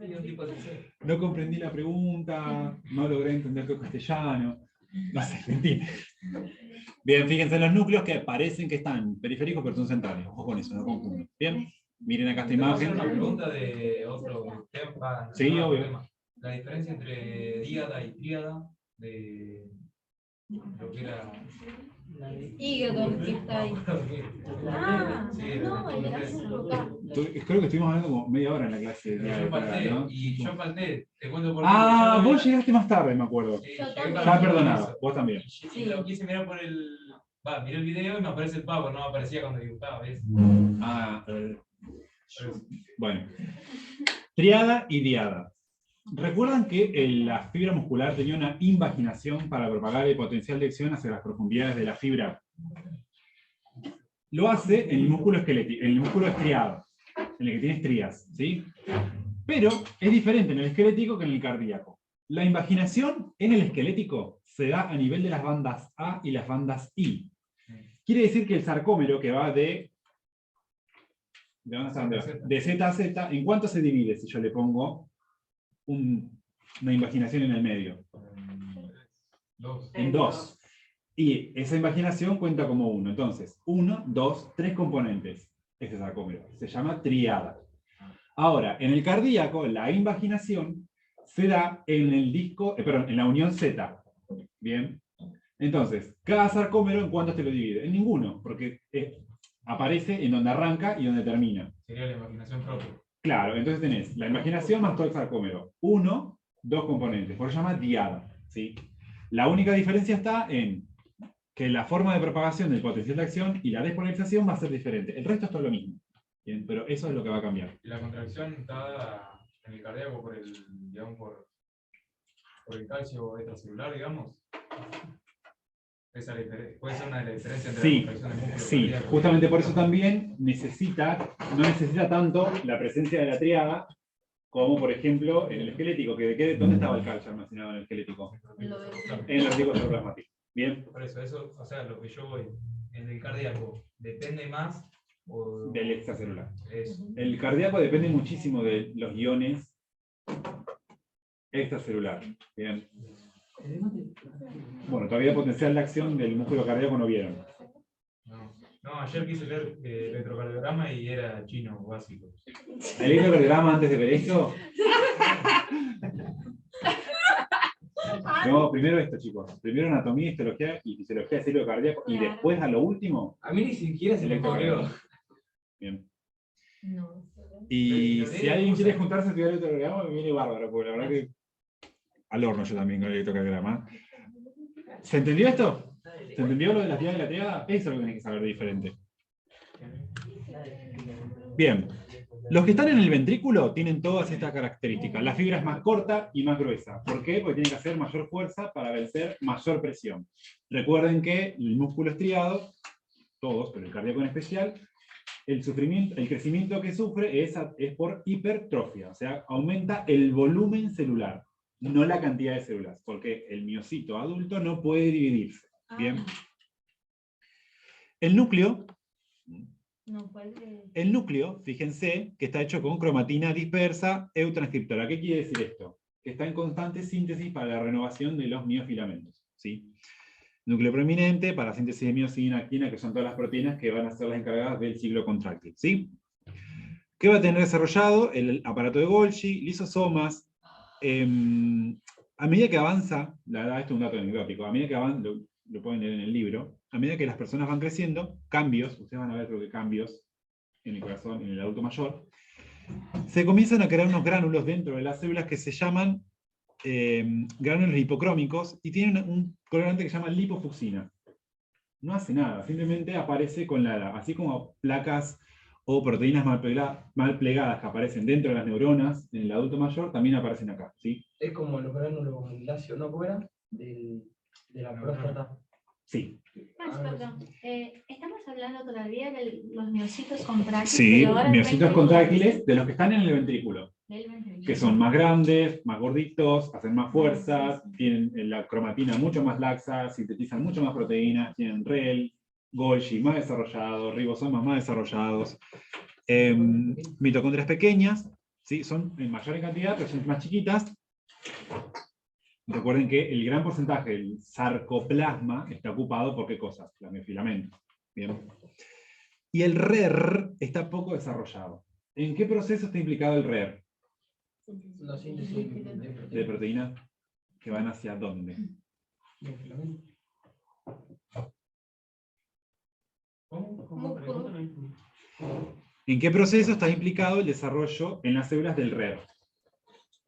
Sí, un tipo de- No comprendí la pregunta, no logré entender tu castellano. No sé, mentime. Bien, fíjense en los núcleos que parecen que están periféricos, pero son centrales. Ojo con eso, no confundan. Bien, miren acá esta ¿Te puedo hacer imagen. una pregunta de otro tema? Sí, obvio. Tema. La diferencia entre díada y tríada de lo que era. Hígado, que está ahí. Ah, Sí, no, el ácido acá. Creo que estuvimos hablando como media hora en la clase. Yo falté, ¿no? y yo falté, te cuento por qué. Ah, porque yo vos llegaste más tarde, me acuerdo. llegué Yo tarde. Ya perdonado, vos también. Y lo quise mirar por el. Miré el video y me aparece el pavo, no me aparecía cuando dibujaba, ¿ves? Ah, bueno. Triada y diada. ¿Recuerdan que la fibra muscular tenía una invaginación para propagar el potencial de acción hacia las profundidades de la fibra? Lo hace en el músculo esquelético, en el músculo estriado, en el que tiene estrías, ¿sí? Pero es diferente en el esquelético que en el cardíaco. La invaginación en el esquelético se da a nivel de las bandas A y las bandas I. Quiere decir que el sarcómero, que va de Z a Z, ¿en cuánto se divide si yo le pongo una invaginación en el medio? Dos. En dos. Y esa invaginación cuenta como 1. Entonces, 1, 2, 3 componentes. Ese sarcómero. Se llama triada. Ahora, en el cardíaco, la invaginación se da en el disco, en la unión Z. Bien. Entonces, cada sarcómero, ¿en cuántos te lo divide? En ninguno, porque aparece en donde arranca y donde termina. Sería la imaginación propia. Claro, entonces tenés la imaginación más todo el sarcómero. 1, 2 componentes. Por eso se llama diada. ¿Sí? La única diferencia está en que la forma de propagación del potencial de acción y la despolarización va a ser diferente. El resto es todo lo mismo. Bien, pero eso es lo que va a cambiar. Y la contracción está en el cardíaco por el, digamos, por el calcio extracelular, digamos. Esa puede ser una de las diferencias entre la contracción del músculo cardíaco. Justamente por eso también no necesita tanto la presencia de la triada como, por ejemplo, en el esquelético. ¿Dónde estaba el calcio almacenado en el esquelético? En el reticulo plasmático. Bien. Por eso, o sea, lo que yo voy en el cardíaco depende más Del extracelular. Eso. El cardíaco depende muchísimo de los iones extracelular. Bien. Bueno, todavía potencial de acción del músculo cardíaco no vieron. No, ayer quise ver electrocardiograma y era chino básico. ¿El electrocardiograma antes de ver esto? No, primero esto, chicos. Primero anatomía, histología y fisiología del ciclo cardíaco. Y después, a lo último, A mí ni siquiera se me ocurrió. bien. No. Y si alguien quiere juntarse a estudiar electrocardiograma, me viene bárbaro, porque la verdad que al horno yo también con el electrocardiograma. ¿Se entendió esto? ¿Se entendió lo de las vías de la triada? Eso es lo que tenés que saber de diferente. Bien. Los que están en el ventrículo tienen todas estas características. La fibra es más corta y más gruesa. ¿Por qué? Porque tiene que hacer mayor fuerza para vencer mayor presión. Recuerden que el músculo estriado, todos, pero el cardíaco en especial, el crecimiento que sufre es por hipertrofia, o sea, aumenta el volumen celular, no la cantidad de células, porque el miocito adulto no puede dividirse. Bien. El núcleo, fíjense, que está hecho con cromatina dispersa eutranscriptora. ¿Qué quiere decir esto? Que está en constante síntesis para la renovación de los miofilamentos. ¿Sí? Núcleo prominente para síntesis de miosina, actina, que son todas las proteínas que van a ser las encargadas del ciclo contráctil. ¿Sí? ¿Qué va a tener desarrollado? El aparato de Golgi, lisosomas. A medida que avanza, la edad, esto es un dato anecdótico, a medida que avanza, lo pueden leer en el libro, a medida que las personas van creciendo, cambios, ustedes van a ver creo que cambios en el corazón, en el adulto mayor, se comienzan a crear unos gránulos dentro de las células que se llaman gránulos lipocrómicos y tienen un colorante que se llama lipofucsina. No hace nada, simplemente aparece con la edad, así como placas o proteínas mal plegadas que aparecen dentro de las neuronas en el adulto mayor, también aparecen acá. ¿Sí? Es como los gránulos lácteos, ¿no? ¿Cómo era? De la próstata. Sí. Perdón. Estamos hablando todavía de los miocitos contráctiles. Sí, pero ahora miocitos el contráctiles de los que están en el ventrículo. del ventrículo. Que son más grandes, más gorditos, hacen más fuerzas, tienen la cromatina mucho más laxa, sintetizan mucho más proteínas, tienen REL, Golgi más desarrollado, ribosomas más desarrollados, mitocondrias pequeñas, ¿sí? Son en mayor cantidad, pero son más chiquitas. Recuerden que el gran porcentaje del sarcoplasma está ocupado por ¿qué cosas? Los miofilamentos. ¿Bien? Y el RER está poco desarrollado. ¿En qué proceso está implicado el RER? La síntesis De proteínas que van hacia dónde. ¿En qué proceso está implicado el desarrollo en las células del RER?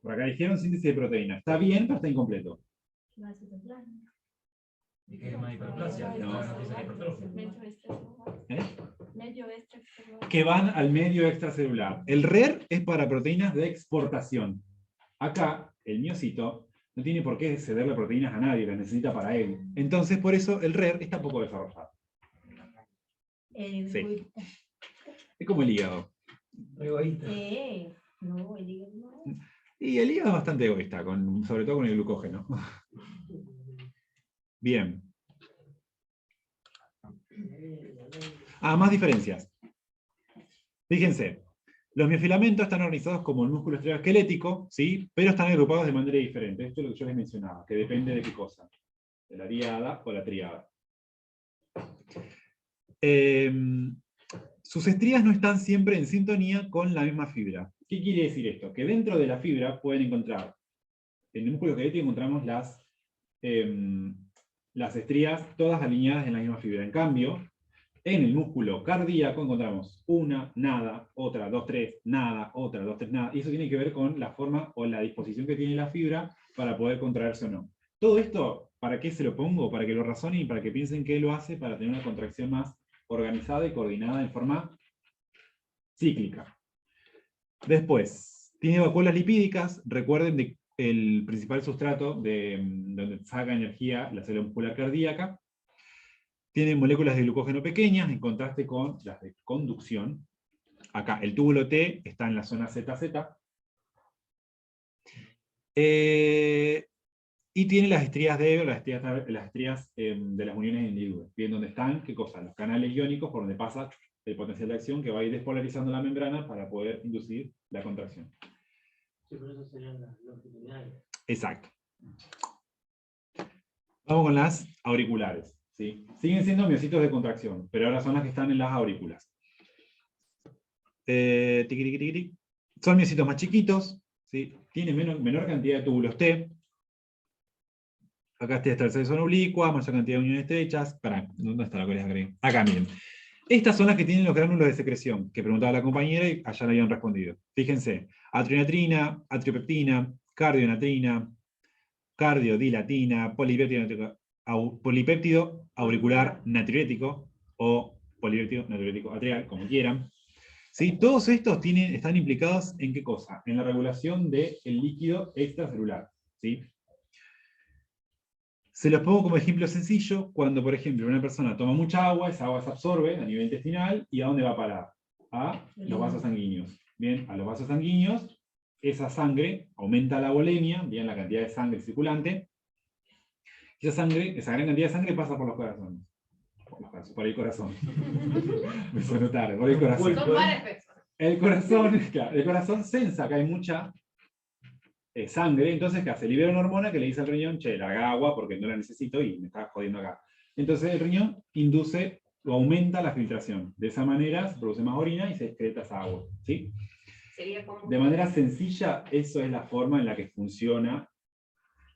Por acá dijeron síntesis de proteínas. Está bien, pero está incompleto. ¿Y qué es más hiperplasia? No. Medio extracelular. Que van al medio extracelular. El RER es para proteínas de exportación. Acá, el miocito no tiene por qué cederle proteínas a nadie, las necesita para él. Entonces, por eso el RER está poco desarrollado. Sí. Es como el hígado. Egoísta. No, el hígado no. Y el hígado es bastante egoísta, sobre todo con el glucógeno. Bien. Más diferencias. Fíjense, los miofilamentos están organizados como el músculo estriado esquelético, ¿sí? Pero están agrupados de manera diferente. Esto es lo que yo les mencionaba, que depende de qué cosa. De la diada o la triada. Sus estrías no están siempre en sintonía con la misma fibra. ¿Qué quiere decir esto? Que dentro de la fibra pueden encontrar, en el músculo esquelético encontramos las estrías todas alineadas en la misma fibra. En cambio, en el músculo cardíaco encontramos una, nada, otra, 2, 3, nada, otra, 2, 3, nada. Y eso tiene que ver con la forma o la disposición que tiene la fibra para poder contraerse o no. Todo esto, ¿para qué se lo pongo? Para que lo razonen y para que piensen que lo hace para tener una contracción más organizada y coordinada en forma cíclica. Después, tiene vacuolas lipídicas. Recuerden que el principal sustrato de donde saca energía la célula muscular cardíaca. Tiene moléculas de glucógeno pequeñas, en contraste con las de conducción. Acá, el túbulo T está en la zona ZZ. Y tiene las estrías de las uniones individuales. Bien, ¿dónde están? ¿Qué cosa? Los canales iónicos por donde pasa el potencial de acción que va a ir despolarizando la membrana para poder inducir la contracción. Sí, por eso serían las longitudinales. Exacto. Vamos con las auriculares. ¿Sí? Siguen siendo miocitos de contracción, pero ahora son las que están en las aurículas. Son miocitos más chiquitos, ¿sí? Tienen menor cantidad de túbulos T. Acá está el zona oblicua, mayor cantidad de uniones estrechas. ¿Dónde está la coreja green? Acá, miren. Estas son las que tienen los gránulos de secreción, que preguntaba la compañera y allá le habían respondido. Fíjense, atrionatrina, atriopeptina, cardionatrina, cardiodilatina, polipéptido auricular natriurético, o polipéptido natriurético atrial, como quieran. ¿Sí? Todos estos están implicados en qué cosa? En la regulación del líquido extracelular. ¿Sí? Se los pongo como ejemplo sencillo, cuando por ejemplo una persona toma mucha agua, esa agua se absorbe a nivel intestinal, ¿y a dónde va a parar? A los vasos sanguíneos. Bien, a los vasos sanguíneos, esa sangre aumenta la volemia, bien, la cantidad de sangre circulante, y esa gran cantidad de sangre pasa por los corazones. Por el corazón. Me suena tarde, por el corazón. Son varias personas. El corazón sensa que hay mucha sangre, entonces ¿qué hace? Libera una hormona que le dice al riñón, che, larga agua porque no la necesito y me está jodiendo acá. Entonces el riñón induce o aumenta la filtración. De esa manera se produce más orina y se excreta esa agua. ¿Sí? Sería como... De manera sencilla, eso es la forma en la que funciona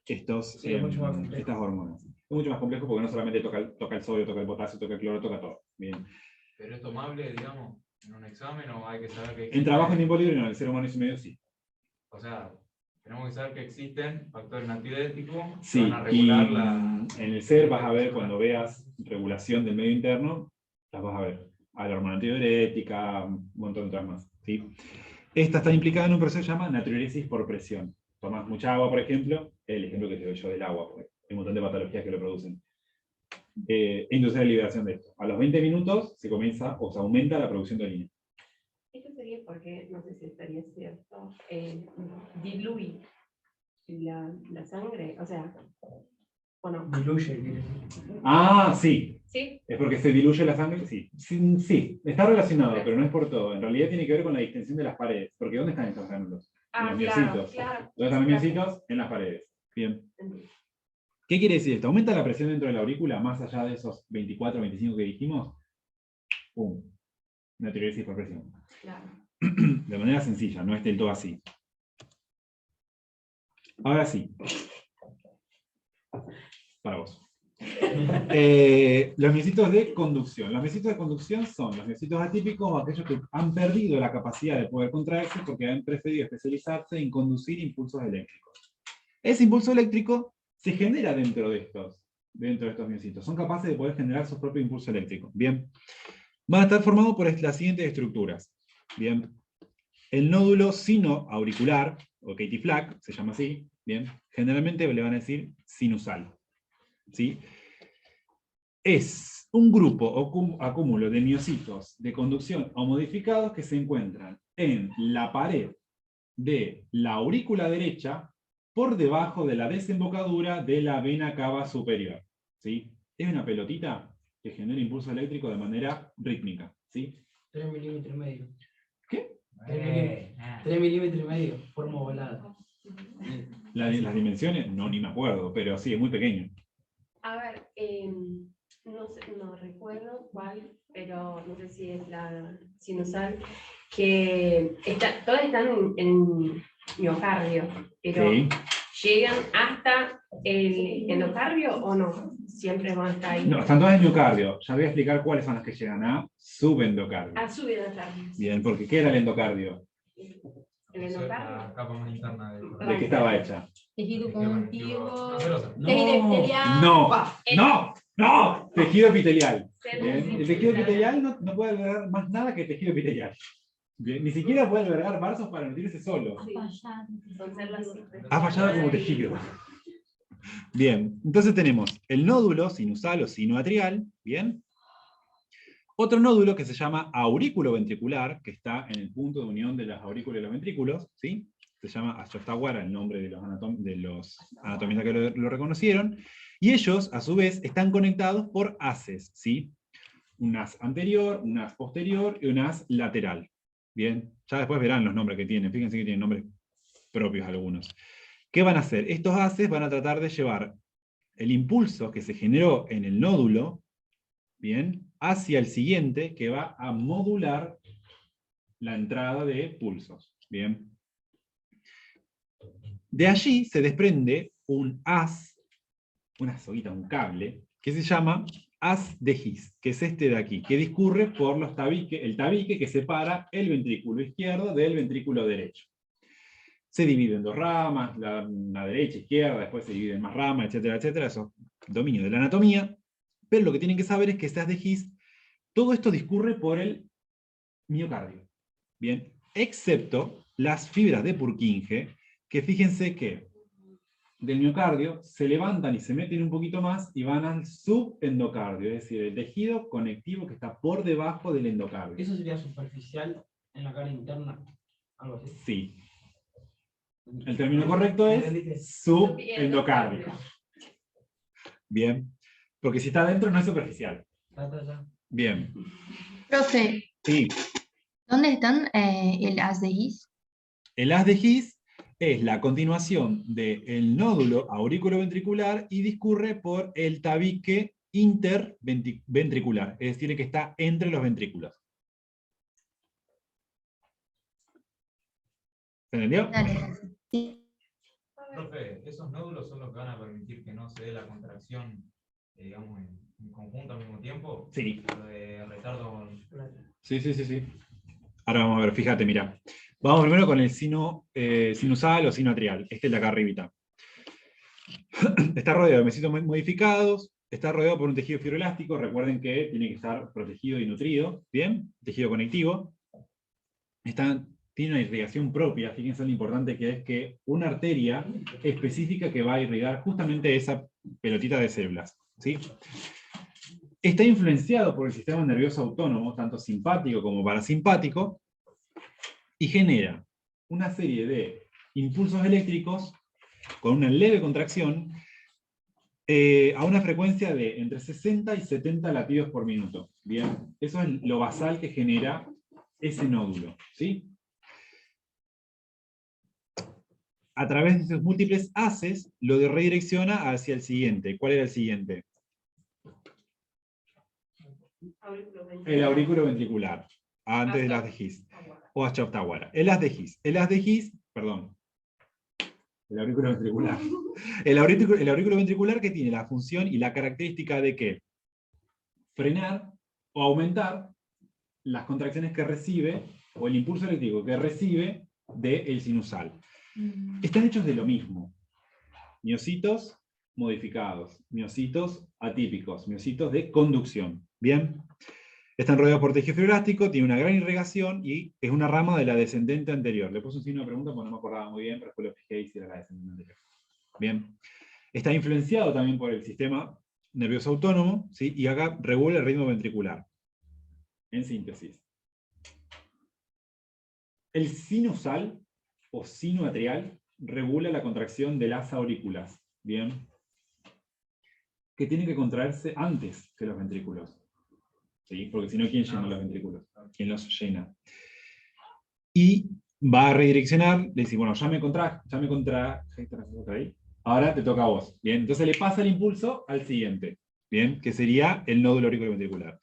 estas hormonas. Es mucho más complejo porque no solamente toca el sodio, toca el potasio, toca el cloro, toca todo. Bien. ¿Pero es tomable, digamos, en un examen o hay que saber que existe? En trabajo en tiempo libre no, el ser humano y medio sí. O sea, tenemos que saber que existen factores antidiuréticos que sí, van a regular en el SER vas a ver, cuando veas regulación del medio interno, las vas a ver. A la hormona antidiurética, un montón de otras más. ¿Sí? Esta está implicada en un proceso que se llama natriuresis por presión. Tomas mucha agua, por ejemplo, el ejemplo que te doy yo del agua, porque hay un montón de patologías que lo producen. Induce la liberación de esto. A los 20 minutos se comienza o se aumenta la producción de orina. Esto sería porque, no sé si estaría cierto, diluye la sangre, o sea, ¿o no? Diluye. Ah, sí. ¿Sí? ¿Es porque se diluye la sangre? Sí. Sí, está relacionado, pero no es por todo. En realidad tiene que ver con la distensión de las paredes. Porque ¿dónde están estos gránulos? En los miocitos. Claro. ¿Dónde están los miocitos? En las paredes. Bien. ¿Qué quiere decir esto? ¿Aumenta la presión dentro de la aurícula más allá de esos 24 o 25 que dijimos? ¡Pum! Natriuresis por presión. Claro. De manera sencilla, no es del todo así. Ahora sí. Para vos. Los miocitos de conducción. Los miocitos de conducción son los miocitos atípicos o aquellos que han perdido la capacidad de poder contraerse porque han preferido especializarse en conducir impulsos eléctricos. Ese impulso eléctrico se genera dentro de estos miocitos. Son capaces de poder generar su propio impulso eléctrico. Bien. Van a estar formados por las siguientes estructuras. Bien. El nódulo sinoauricular, o Katie Flack, se llama así. Bien. Generalmente le van a decir sinusal. ¿Sí? Es un grupo o acúmulo de miocitos de conducción o modificados que se encuentran en la pared de la aurícula derecha por debajo de la desembocadura de la vena cava superior. ¿Sí? Es una pelotita que genera impulso eléctrico de manera rítmica. ¿Sí? 3 milímetros y medio. ¿Qué? 3 milímetros y medio, forma ovalada. Las dimensiones, no, ni me acuerdo, pero sí, es muy pequeño. A ver, no sé, no recuerdo cuál, pero no sé si es la sinusal, que todas están en miocardio, pero Sí. ¿llegan hasta el endocardio o no? Siempre van hasta ahí. No, están todas en miocardio. Ya voy a explicar cuáles son las que llegan a subendocardio. A subendocardio. Bien, porque ¿qué era el endocardio? El Eso es endocardio. la capa más interna del ¿De qué estaba hecha? Tejido conjuntivo. Tejido epitelial. No, tejido epitelial. Bien, el tejido epitelial no puede albergar más nada que tejido epitelial. Bien, ni siquiera puede albergar vasos para nutrirse solo. Son células Ha fallado como tejido. Bien, entonces tenemos el nódulo sinusal o sinoatrial, ¿bien? Otro nódulo que se llama aurículo ventricular, que está en el punto de unión de las aurículas y los ventrículos, ¿sí? Se llama Ashotawara, el nombre de los anatomistas que lo reconocieron, y ellos, a su vez, están conectados por haces, ¿sí? Un haz anterior, un haz posterior y un haz lateral. Bien, ya después verán los nombres que tienen, fíjense que tienen nombres propios algunos. ¿Qué van a hacer? Estos haces van a tratar de llevar el impulso que se generó en el nódulo, bien, hacia el siguiente, que va a modular la entrada de pulsos. Bien. De allí se desprende un haz, una soguita, un cable, que se llama haz de His, que es este de aquí, que discurre por el tabique que separa el ventrículo izquierdo del ventrículo derecho. Se divide en dos ramas, la derecha, izquierda, después se divide en más ramas, etcétera, etcétera. Eso es dominio de la anatomía. Pero lo que tienen que saber es que este haz de His, todo esto discurre por el miocardio. Bien, excepto las fibras de Purkinje, que fíjense que del miocardio se levantan y se meten un poquito más y van al subendocardio, es decir, el tejido conectivo que está por debajo del endocardio. ¿Eso sería superficial en la cara interna? Algo así. Sí. El término correcto es subendocardio. Bien. Porque si está adentro no es superficial. Bien. Profe, Sí. ¿dónde están el haz de His? El haz de His es la continuación del nódulo aurículo-ventricular y discurre por el tabique interventricular, es decir, que está entre los ventrículos. ¿Se entendió? Dale, gracias. Sí. Profe, esos nódulos son los que van a permitir que no se dé la contracción, digamos, en conjunto al mismo tiempo. Sí. Lo de retardo. Sí. Ahora vamos a ver, fíjate, mira. Vamos primero con el sinusal o sinoatrial. Este es de acá arribita. Está rodeado de mesitos modificados, está rodeado por un tejido fibroelástico, recuerden que tiene que estar protegido y nutrido, ¿bien? Tejido conectivo. Tiene una irrigación propia, fíjense lo importante que es que una arteria específica que va a irrigar justamente esa pelotita de células, ¿sí? Está influenciado por el sistema nervioso autónomo, tanto simpático como parasimpático, y genera una serie de impulsos eléctricos con una leve contracción a una frecuencia de entre 60 y 70 latidos por minuto. Bien, eso es lo basal que genera ese nódulo, ¿sí? A través de sus múltiples haces, lo redirecciona hacia el siguiente. ¿Cuál era el siguiente? El aurículo ventricular, antes del haz de His, o Ashotawara. El haz de His, perdón, el aurículo ventricular. El aurículo ventricular que tiene la función y la característica de que frenar o aumentar las contracciones que recibe, o el impulso eléctrico que recibe del sinusal. Están hechos de lo mismo. Miocitos modificados, miocitos atípicos, miocitos de conducción. ¿Bien? Están rodeados por tejido fibroelástico, tiene una gran irrigación y es una rama de la descendente anterior. Le puse un signo de pregunta porque no me acordaba muy bien, pero después lo fijé y si era la descendente anterior. Bien. Está influenciado también por el sistema nervioso autónomo, ¿sí? Y acá regula el ritmo ventricular. En síntesis. El sinusal o sinoatrial regula la contracción de las aurículas. Bien. Que tienen que contraerse antes que los ventrículos. ¿Sí? Porque si no, ¿quién llena los ventrículos? ¿Quién los llena? Y va a redireccionar, le dice, bueno, ya me contraje, ahora te toca a vos. Bien, entonces le pasa el impulso al siguiente. bien, que sería el nódulo auriculoventricular.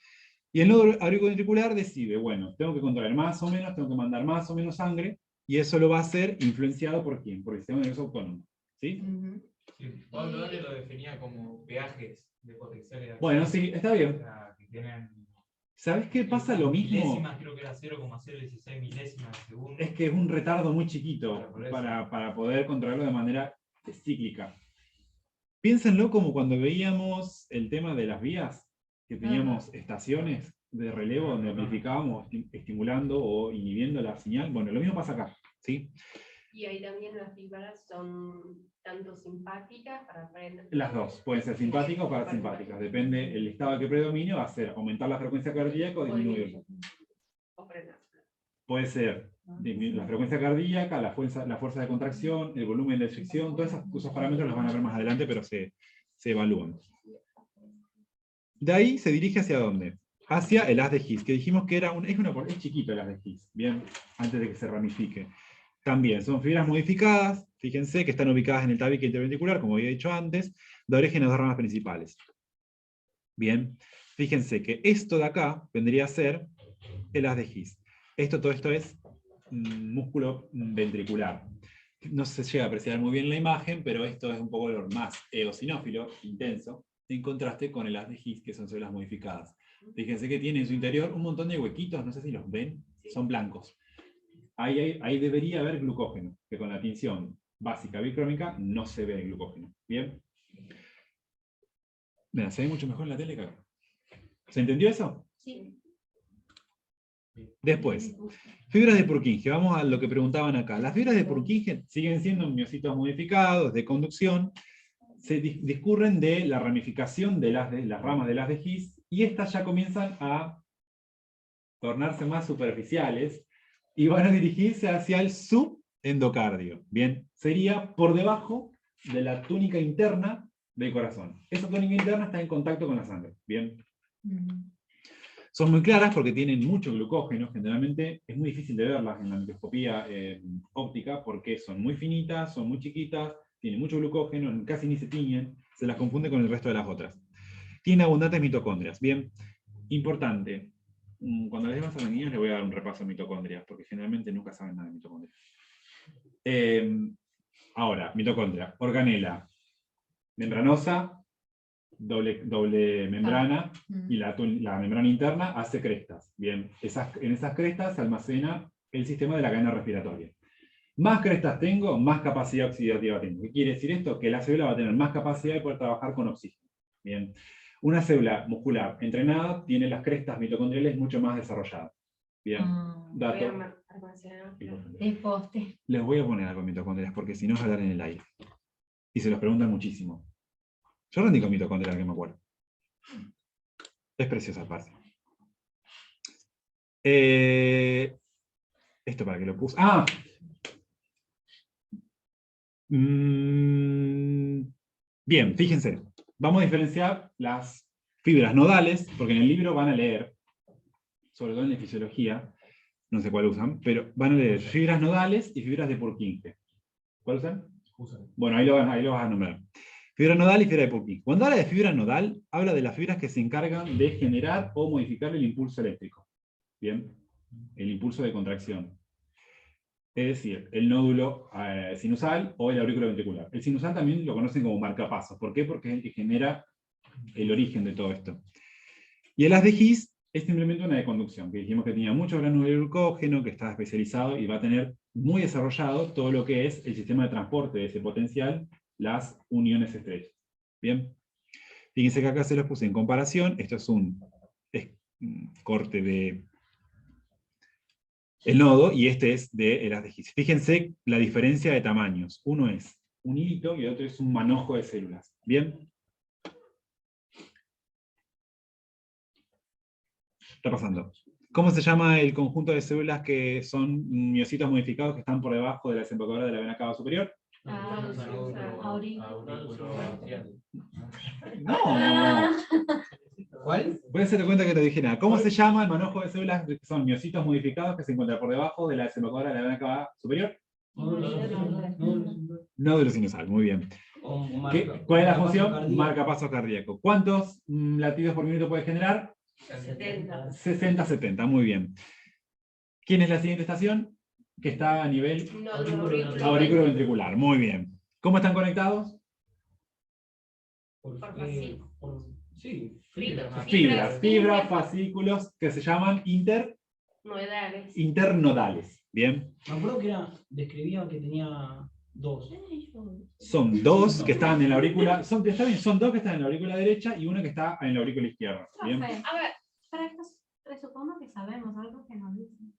Y el nódulo auriculoventricular decide, bueno, tengo que contraer más o menos, tengo que mandar más o menos sangre, y eso lo va a hacer influenciado por ¿quién? Por el sistema nervioso autónomo. ¿Sí? Sí, Pablo Dale lo definía como peajes de potenciales de acción. Bueno, sí, está bien. O sea, que tienen ¿Sabes qué pasa lo mismo? milésimas, creo que era 0,016 milésimas de segundo. Es que es un retardo muy chiquito Claro, por eso. para poder controlarlo de manera cíclica. Piénsenlo como cuando veíamos el tema de las vías, que teníamos estaciones de relevo donde amplificábamos estimulando o inhibiendo la señal. Bueno, lo mismo pasa acá, ¿sí? Y ahí también las fibras son tanto simpáticas para frenar. Las dos, pueden ser simpáticas o parasimpáticas, depende del estado que predomine, va a ser aumentar la frecuencia cardíaca o disminuirla. O frenar. Puede ser la frecuencia cardíaca, la fuerza de contracción, el volumen de fricción, todos esos parámetros los van a ver más adelante, pero se evalúan. De ahí se dirige hacia dónde? Hacia el haz de His, que dijimos que es chiquito el haz de His, bien, antes de que se ramifique. También son fibras modificadas, fíjense que están ubicadas en el tabique interventricular, como había dicho antes, de origen a dos ramas principales. Bien, fíjense que esto de acá vendría a ser el haz de His. Todo esto es músculo ventricular. No se llega a apreciar muy bien la imagen, pero esto es un poco lo más eosinófilo, intenso, en contraste con el haz de His, que son células modificadas. Fíjense que tiene en su interior un montón de huequitos, no sé si los ven, son blancos. Ahí debería haber glucógeno, que con la tinción básica bicrómica no se ve el glucógeno. ¿Bien? Mira, se ve mucho mejor en la tele que acá. ¿Se entendió eso? Sí. Después, fibras de Purkinje. Vamos a lo que preguntaban acá. Las fibras de Purkinje siguen siendo miocitos modificados, de conducción, se discurren de la ramificación de las ramas del haz de His, y estas ya comienzan a tornarse más superficiales, y van a dirigirse hacia el subendocardio. Bien, sería por debajo de la túnica interna del corazón. Esa túnica interna está en contacto con la sangre. Bien. Son muy claras porque tienen mucho glucógeno. Generalmente es muy difícil de verlas en la microscopía óptica porque son muy finitas, son muy chiquitas, tienen mucho glucógeno, casi ni se tiñen, se las confunde con el resto de las otras. Tienen abundantes mitocondrias. Bien, importante. Cuando les demos a los niños les voy a dar un repaso de mitocondrias, porque generalmente nunca saben nada de mitocondrias. Ahora, mitocondria, organela, membranosa, doble membrana, y la membrana interna hace crestas. Bien, en esas crestas se almacena el sistema de la cadena respiratoria. Más crestas tengo, más capacidad oxidativa tengo. ¿Qué quiere decir esto? Que la célula va a tener más capacidad de poder trabajar con oxígeno. Bien. Una célula muscular entrenada tiene las crestas mitocondriales mucho más desarrolladas. Bien. Dato. Les voy a poner algo en mitocondrias, porque si no es hablar en el aire. Y se los preguntan muchísimo. Yo rendí con mitocondrias, que me acuerdo. Es preciosa aparte. Esto para que lo puse. ¡Ah! Bien, fíjense. Vamos a diferenciar las fibras nodales, porque en el libro van a leer, sobre todo en la fisiología, no sé cuál usan, pero van a leer fibras nodales y fibras de Purkinje. ¿Cuál usan? Bueno, ahí lo vas a nombrar. Fibra nodal y fibra de Purkinje. Cuando habla de fibra nodal, habla de las fibras que se encargan de generar o modificar el impulso eléctrico. Bien, el impulso de contracción. Es decir, el nódulo sinusal o el auriculoventricular. El sinusal también lo conocen como marcapasos. ¿Por qué? Porque es el que genera el origen de todo esto. Y el haz de His es simplemente una de conducción, que dijimos que tenía mucho gránulo de glucógeno, que está especializado y va a tener muy desarrollado todo lo que es el sistema de transporte de ese potencial, las uniones estrechas. Bien. Fíjense que acá se los puse en comparación. Esto es un corte de el nodo, y este es de el haz de His. Fíjense la diferencia de tamaños. Uno es un hilito y el otro es un manojo de células. ¿Bien? Está pasando. ¿Cómo se llama el conjunto de células que son miocitos modificados que están por debajo de la desembocadura de la vena cava superior? No. ¿Cuál? Voy a hacerte cuenta que te dije nada. ¿Cómo se llama el manojo de células que son miocitos modificados que se encuentran por debajo de la desembocadura de la vena cava superior? Nódulo sinusal, muy bien. ¿Cuál es la marca función? paso cardíaco. Marca paso cardíaco. ¿Cuántos latidos por minuto puede generar? 70. 60, 70, muy bien. ¿Quién es la siguiente estación? Que está a nivel auriculoventricular. Muy bien. ¿Cómo están conectados? Sí, Fibras, fascículos, que se llaman internodales. Bien. Me acuerdo que describían que tenía dos. Son dos que están en la aurícula, está bien, son dos que están en la aurícula derecha y uno que está en la aurícula izquierda. Bien. A ver, para esto presupongo que sabemos algo que no dicen.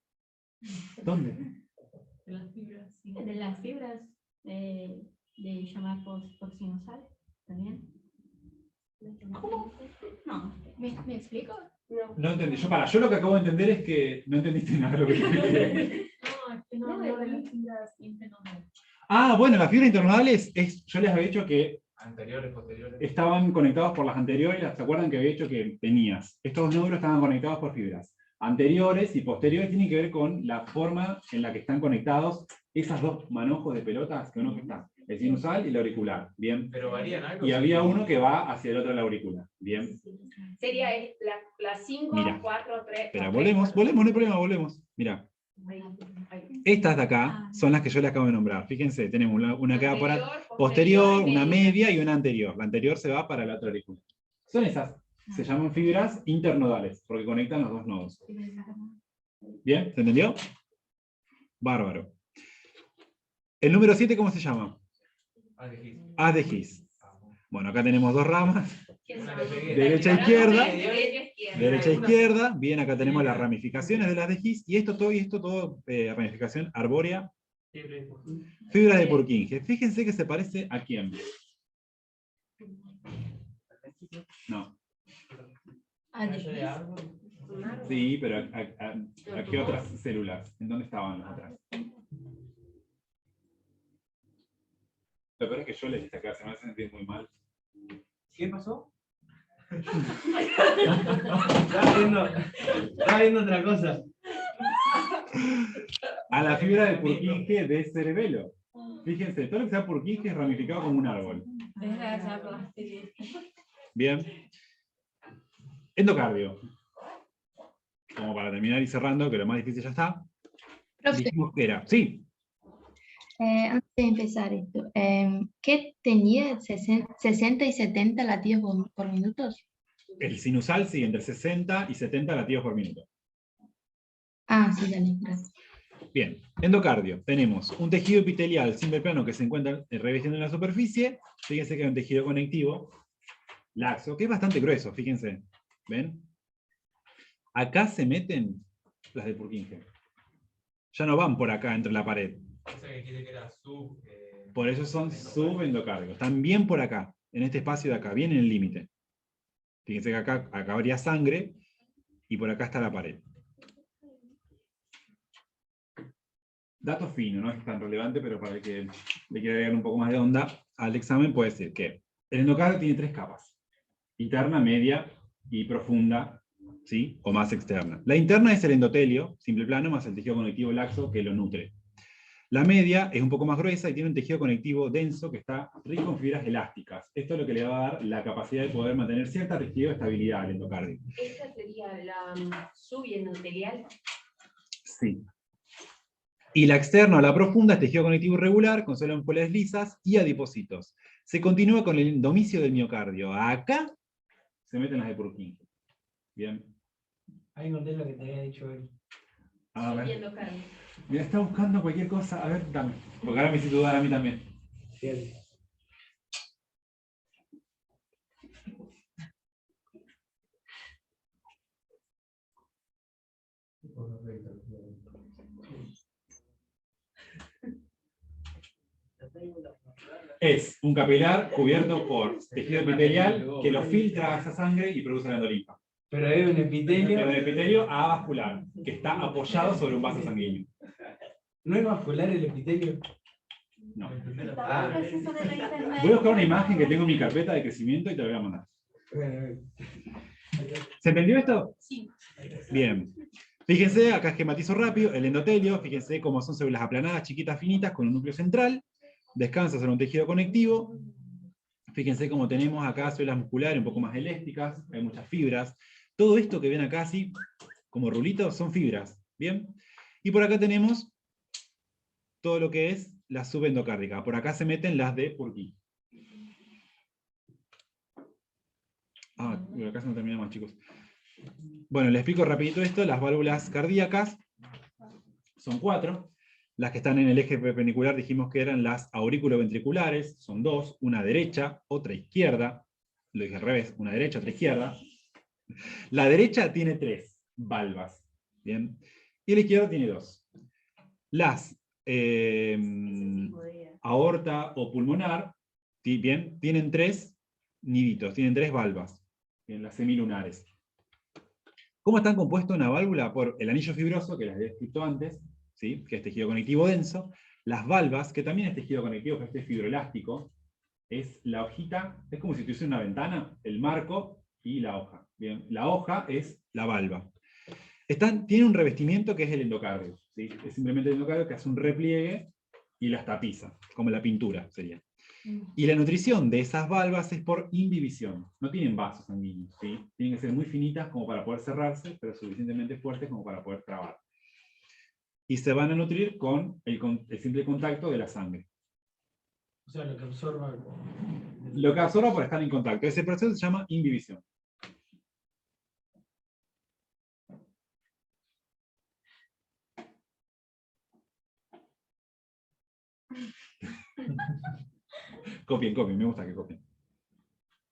¿Dónde? De las fibras. Sí. De las fibras de llamar por sinusal, ¿también? ¿Cómo? No, ¿me explico? No entendí. Yo lo que acabo de entender es que no entendiste nada de lo que te expliqué. No, es que no de las fibras internodales. Ah, bueno, las fibras internodales, yo les había dicho que Anteriores, posteriores. estaban conectados por las anteriores, ¿se acuerdan que había dicho que tenías? Estos nódulos estaban conectados por fibras. Anteriores y posteriores tienen que ver con la forma en la que están conectados esas dos manojos de pelotas que uno que está, el sinusal y el auricular, ¿bien? Pero varían algo. Y había uno que va hacia el otro de la auricular, ¿bien? Sería la 5, Mira. 4, 3. Espera, volvemos, no hay problema, volvemos. Mira, estas de acá son las que yo les acabo de nombrar. Fíjense, tenemos una que va por posterior, una media y una anterior. La anterior se va para la otra aurícula. Son esas. Se llaman fibras internodales, porque conectan los dos nodos. ¿Bien? ¿Se entendió? Bárbaro. El número 7, ¿cómo se llama? Haz de His. Bueno, acá tenemos dos ramas. Derecha e izquierda. Derecha e izquierda. Bien, acá tenemos las ramificaciones de las de His. Y esto todo ramificación arbórea. Fibra de Purkinje. Fíjense que se parece a quién. No. Sí, pero ¿a qué otras células? ¿En dónde estaban las otras? Lo peor es que yo les dije acá, se me hace sentir muy mal. ¿Qué pasó? Estaba viendo otra cosa. A la fibra de Purkinje de cerebelo. Fíjense, todo lo que sea Purkinje es ramificado como un árbol. Bien. Endocardio. Como para terminar y cerrando, que lo más difícil ya está. Profe, Dijimos que era. Sí. antes de empezar esto, ¿qué tenía 60 y 70 latidos por minutos? El sinusal sigue entre 60 y 70 latidos por minuto. Ah, sí, dale, gracias. Bien, endocardio. Tenemos un tejido epitelial simple plano que se encuentra revestiendo en la superficie. Fíjense que hay un tejido conectivo laxo, que es bastante grueso, fíjense. ¿Ven? Acá se meten las de Purkinje. Ya no van por acá entre la pared. Por eso son subendocardios. Están bien por acá, en este espacio de acá, bien en el límite. Fíjense que acá habría sangre y por acá está la pared. Dato fino, no es tan relevante, pero para el que le quiera agregar un poco más de onda al examen puede ser que el endocardio tiene 3 capas. Interna, media y profunda, ¿sí? O más externa. La interna es el endotelio, simple plano, más el tejido conectivo laxo que lo nutre. La media es un poco más gruesa y tiene un tejido conectivo denso que está rico en fibras elásticas. Esto es lo que le va a dar la capacidad de poder mantener cierta rigidez o estabilidad al endocardio. ¿Esta sería la subendotelial? Sí. Y la externa o la profunda es tejido conectivo irregular, con solo ampolas lisas y adipocitos. Se continúa con el endomicio del miocardio. Acá se meten las de Purkinje. Bien. Ahí encontré lo que te había dicho él. A ver. Mira, está buscando cualquier cosa. A ver, dame. Porque ahora me hiciste dudar a mí también. Bien. Es un capilar cubierto por tejido epitelial que lo filtra a esa sangre y produce la endolinfa. Pero hay un epitelio. Pero el epitelio avascular, que está apoyado sobre un vaso sanguíneo. ¿No es vascular el epitelio? No. Ah. Voy a buscar una imagen que tengo en mi carpeta de crecimiento y te la voy a mandar. ¿Se entendió esto? Sí. Bien. Fíjense, acá esquematizo rápido, el endotelio, fíjense cómo son células aplanadas, chiquitas, finitas, con un núcleo central, descansa sobre un tejido conectivo, Fíjense cómo tenemos acá células musculares un poco más elásticas, hay muchas fibras. Todo esto que ven acá así, como rulitos, son fibras. ¿Bien? Y por acá tenemos todo lo que es la subendocárdica. Por acá se meten las de Purkinje. Acá se no termina más, chicos. Bueno, les explico rapidito esto. Las válvulas cardíacas son 4. Las que están en el eje perpendicular dijimos que eran las auriculoventriculares, son 2, una derecha, otra izquierda. Lo dije al revés, una derecha, otra izquierda. La derecha tiene 3 valvas, ¿bien? Y la izquierda tiene 2. Las aorta o pulmonar, bien, tienen 3 niditos, tienen 3 valvas, en las semilunares. ¿Cómo están compuestos una válvula? Por el anillo fibroso, que les había descrito antes, ¿sí? Que es tejido conectivo denso, las valvas, que también es tejido conectivo, que es fibroelástico, es la hojita, es como si tuviese una ventana, el marco y la hoja. Bien, la hoja es la valva. Tiene un revestimiento que es el endocardio, ¿sí? Es simplemente el endocardio que hace un repliegue y las tapiza, como la pintura sería. Y la nutrición de esas valvas es por imbibición. No tienen vasos sanguíneos, ¿sí? Tienen que ser muy finitas como para poder cerrarse, pero suficientemente fuertes como para poder trabar. Y se van a nutrir con el simple contacto de la sangre. O sea, lo que absorba. Lo que absorba por estar en contacto. Ese proceso se llama imbibición. Copien, me gusta que copien.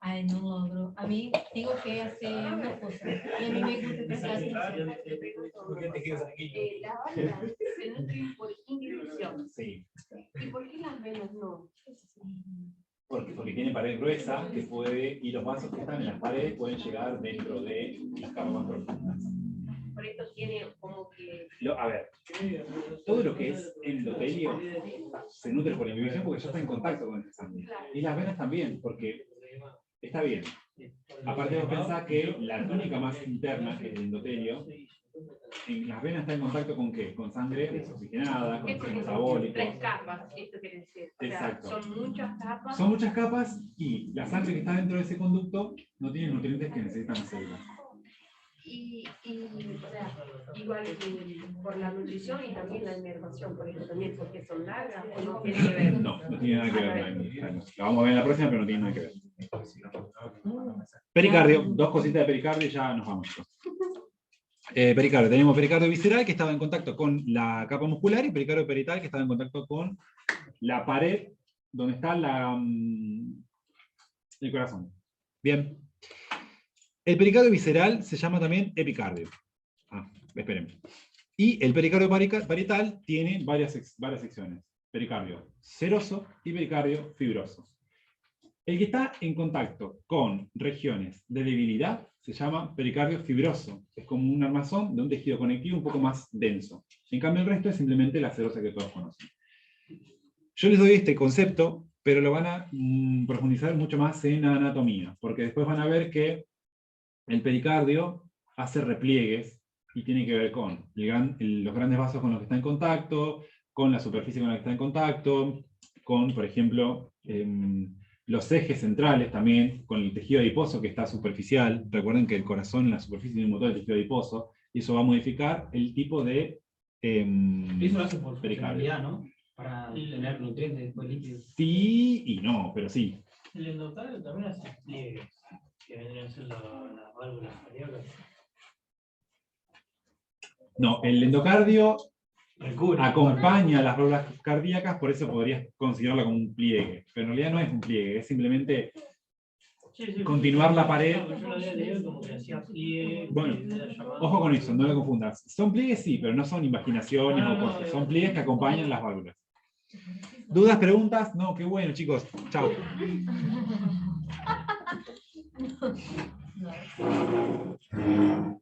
Ay, no logro. A mí tengo que hacer una cosa. Y a mí me gusta prestar atención. ¿Por qué te quedas aquí? Las válvulas se nutren por inhibición. Sí. ¿Y por qué las venas no? Porque tiene pared gruesa que puede, y los vasos que están en las paredes pueden llegar dentro de las capas más profundas. Por esto tiene como que... A ver, todo lo que es endotelio se nutre por inhibición porque ya está en contacto con el sangre. Y las venas también, porque está bien. Aparte vos pensás que la túnica más interna, que es el endotelio, en las venas está en contacto con ¿qué? Con sangre desoxigenada, con oxígeno metabólico. 3 capas, esto quiere decir. O sea, Exacto. son muchas capas. Son muchas capas y la sangre que está dentro de ese conducto no tiene nutrientes que necesitan las células. Y o sea, igual por la nutrición y también la inervación, por eso también, porque son largas, o no tiene que ver. No, no tiene nada que ver. La vamos a ver en la próxima, pero no tiene nada que ver. Pericardio, 2 cositas de pericardio y ya nos vamos. Pericardio, tenemos pericardio visceral que estaba en contacto con la capa muscular y pericardio perital que estaba en contacto con la pared donde está el corazón. Bien. El pericardio visceral se llama también epicardio. Esperen. Y el pericardio parietal tiene varias secciones. Pericardio seroso y pericardio fibroso. El que está en contacto con regiones de debilidad se llama pericardio fibroso. Es como un armazón de un tejido conectivo un poco más denso. En cambio el resto es simplemente la serosa que todos conocen. Yo les doy este concepto, pero lo van a profundizar mucho más en anatomía, porque después van a ver que el pericardio hace repliegues y tiene que ver con los grandes vasos con los que está en contacto, con la superficie con la que está en contacto, con, por ejemplo, los ejes centrales también, con el tejido adiposo que está superficial. Recuerden que el corazón en la superficie tiene un montón de tejido adiposo, y eso va a modificar el tipo de Eso lo hace por pericardio, ¿no? Para tener nutrientes después líquidos. Sí y no, pero sí. El endocardio también hace pliegues, que vendrían a ser las válvulas cardíacas. No, el endocardio acompaña a las válvulas cardíacas, por eso podrías considerarlo como un pliegue. Pero en realidad no es un pliegue, es simplemente continuar la pared. Yo lo había leído como que hacía pliegue. Bueno, ojo con eso, no lo confundas. Son pliegues sí, pero no son invaginaciones o cosas. Son pliegues que acompañan las válvulas. ¿Dudas, preguntas? No, qué bueno, chicos. Chao. No.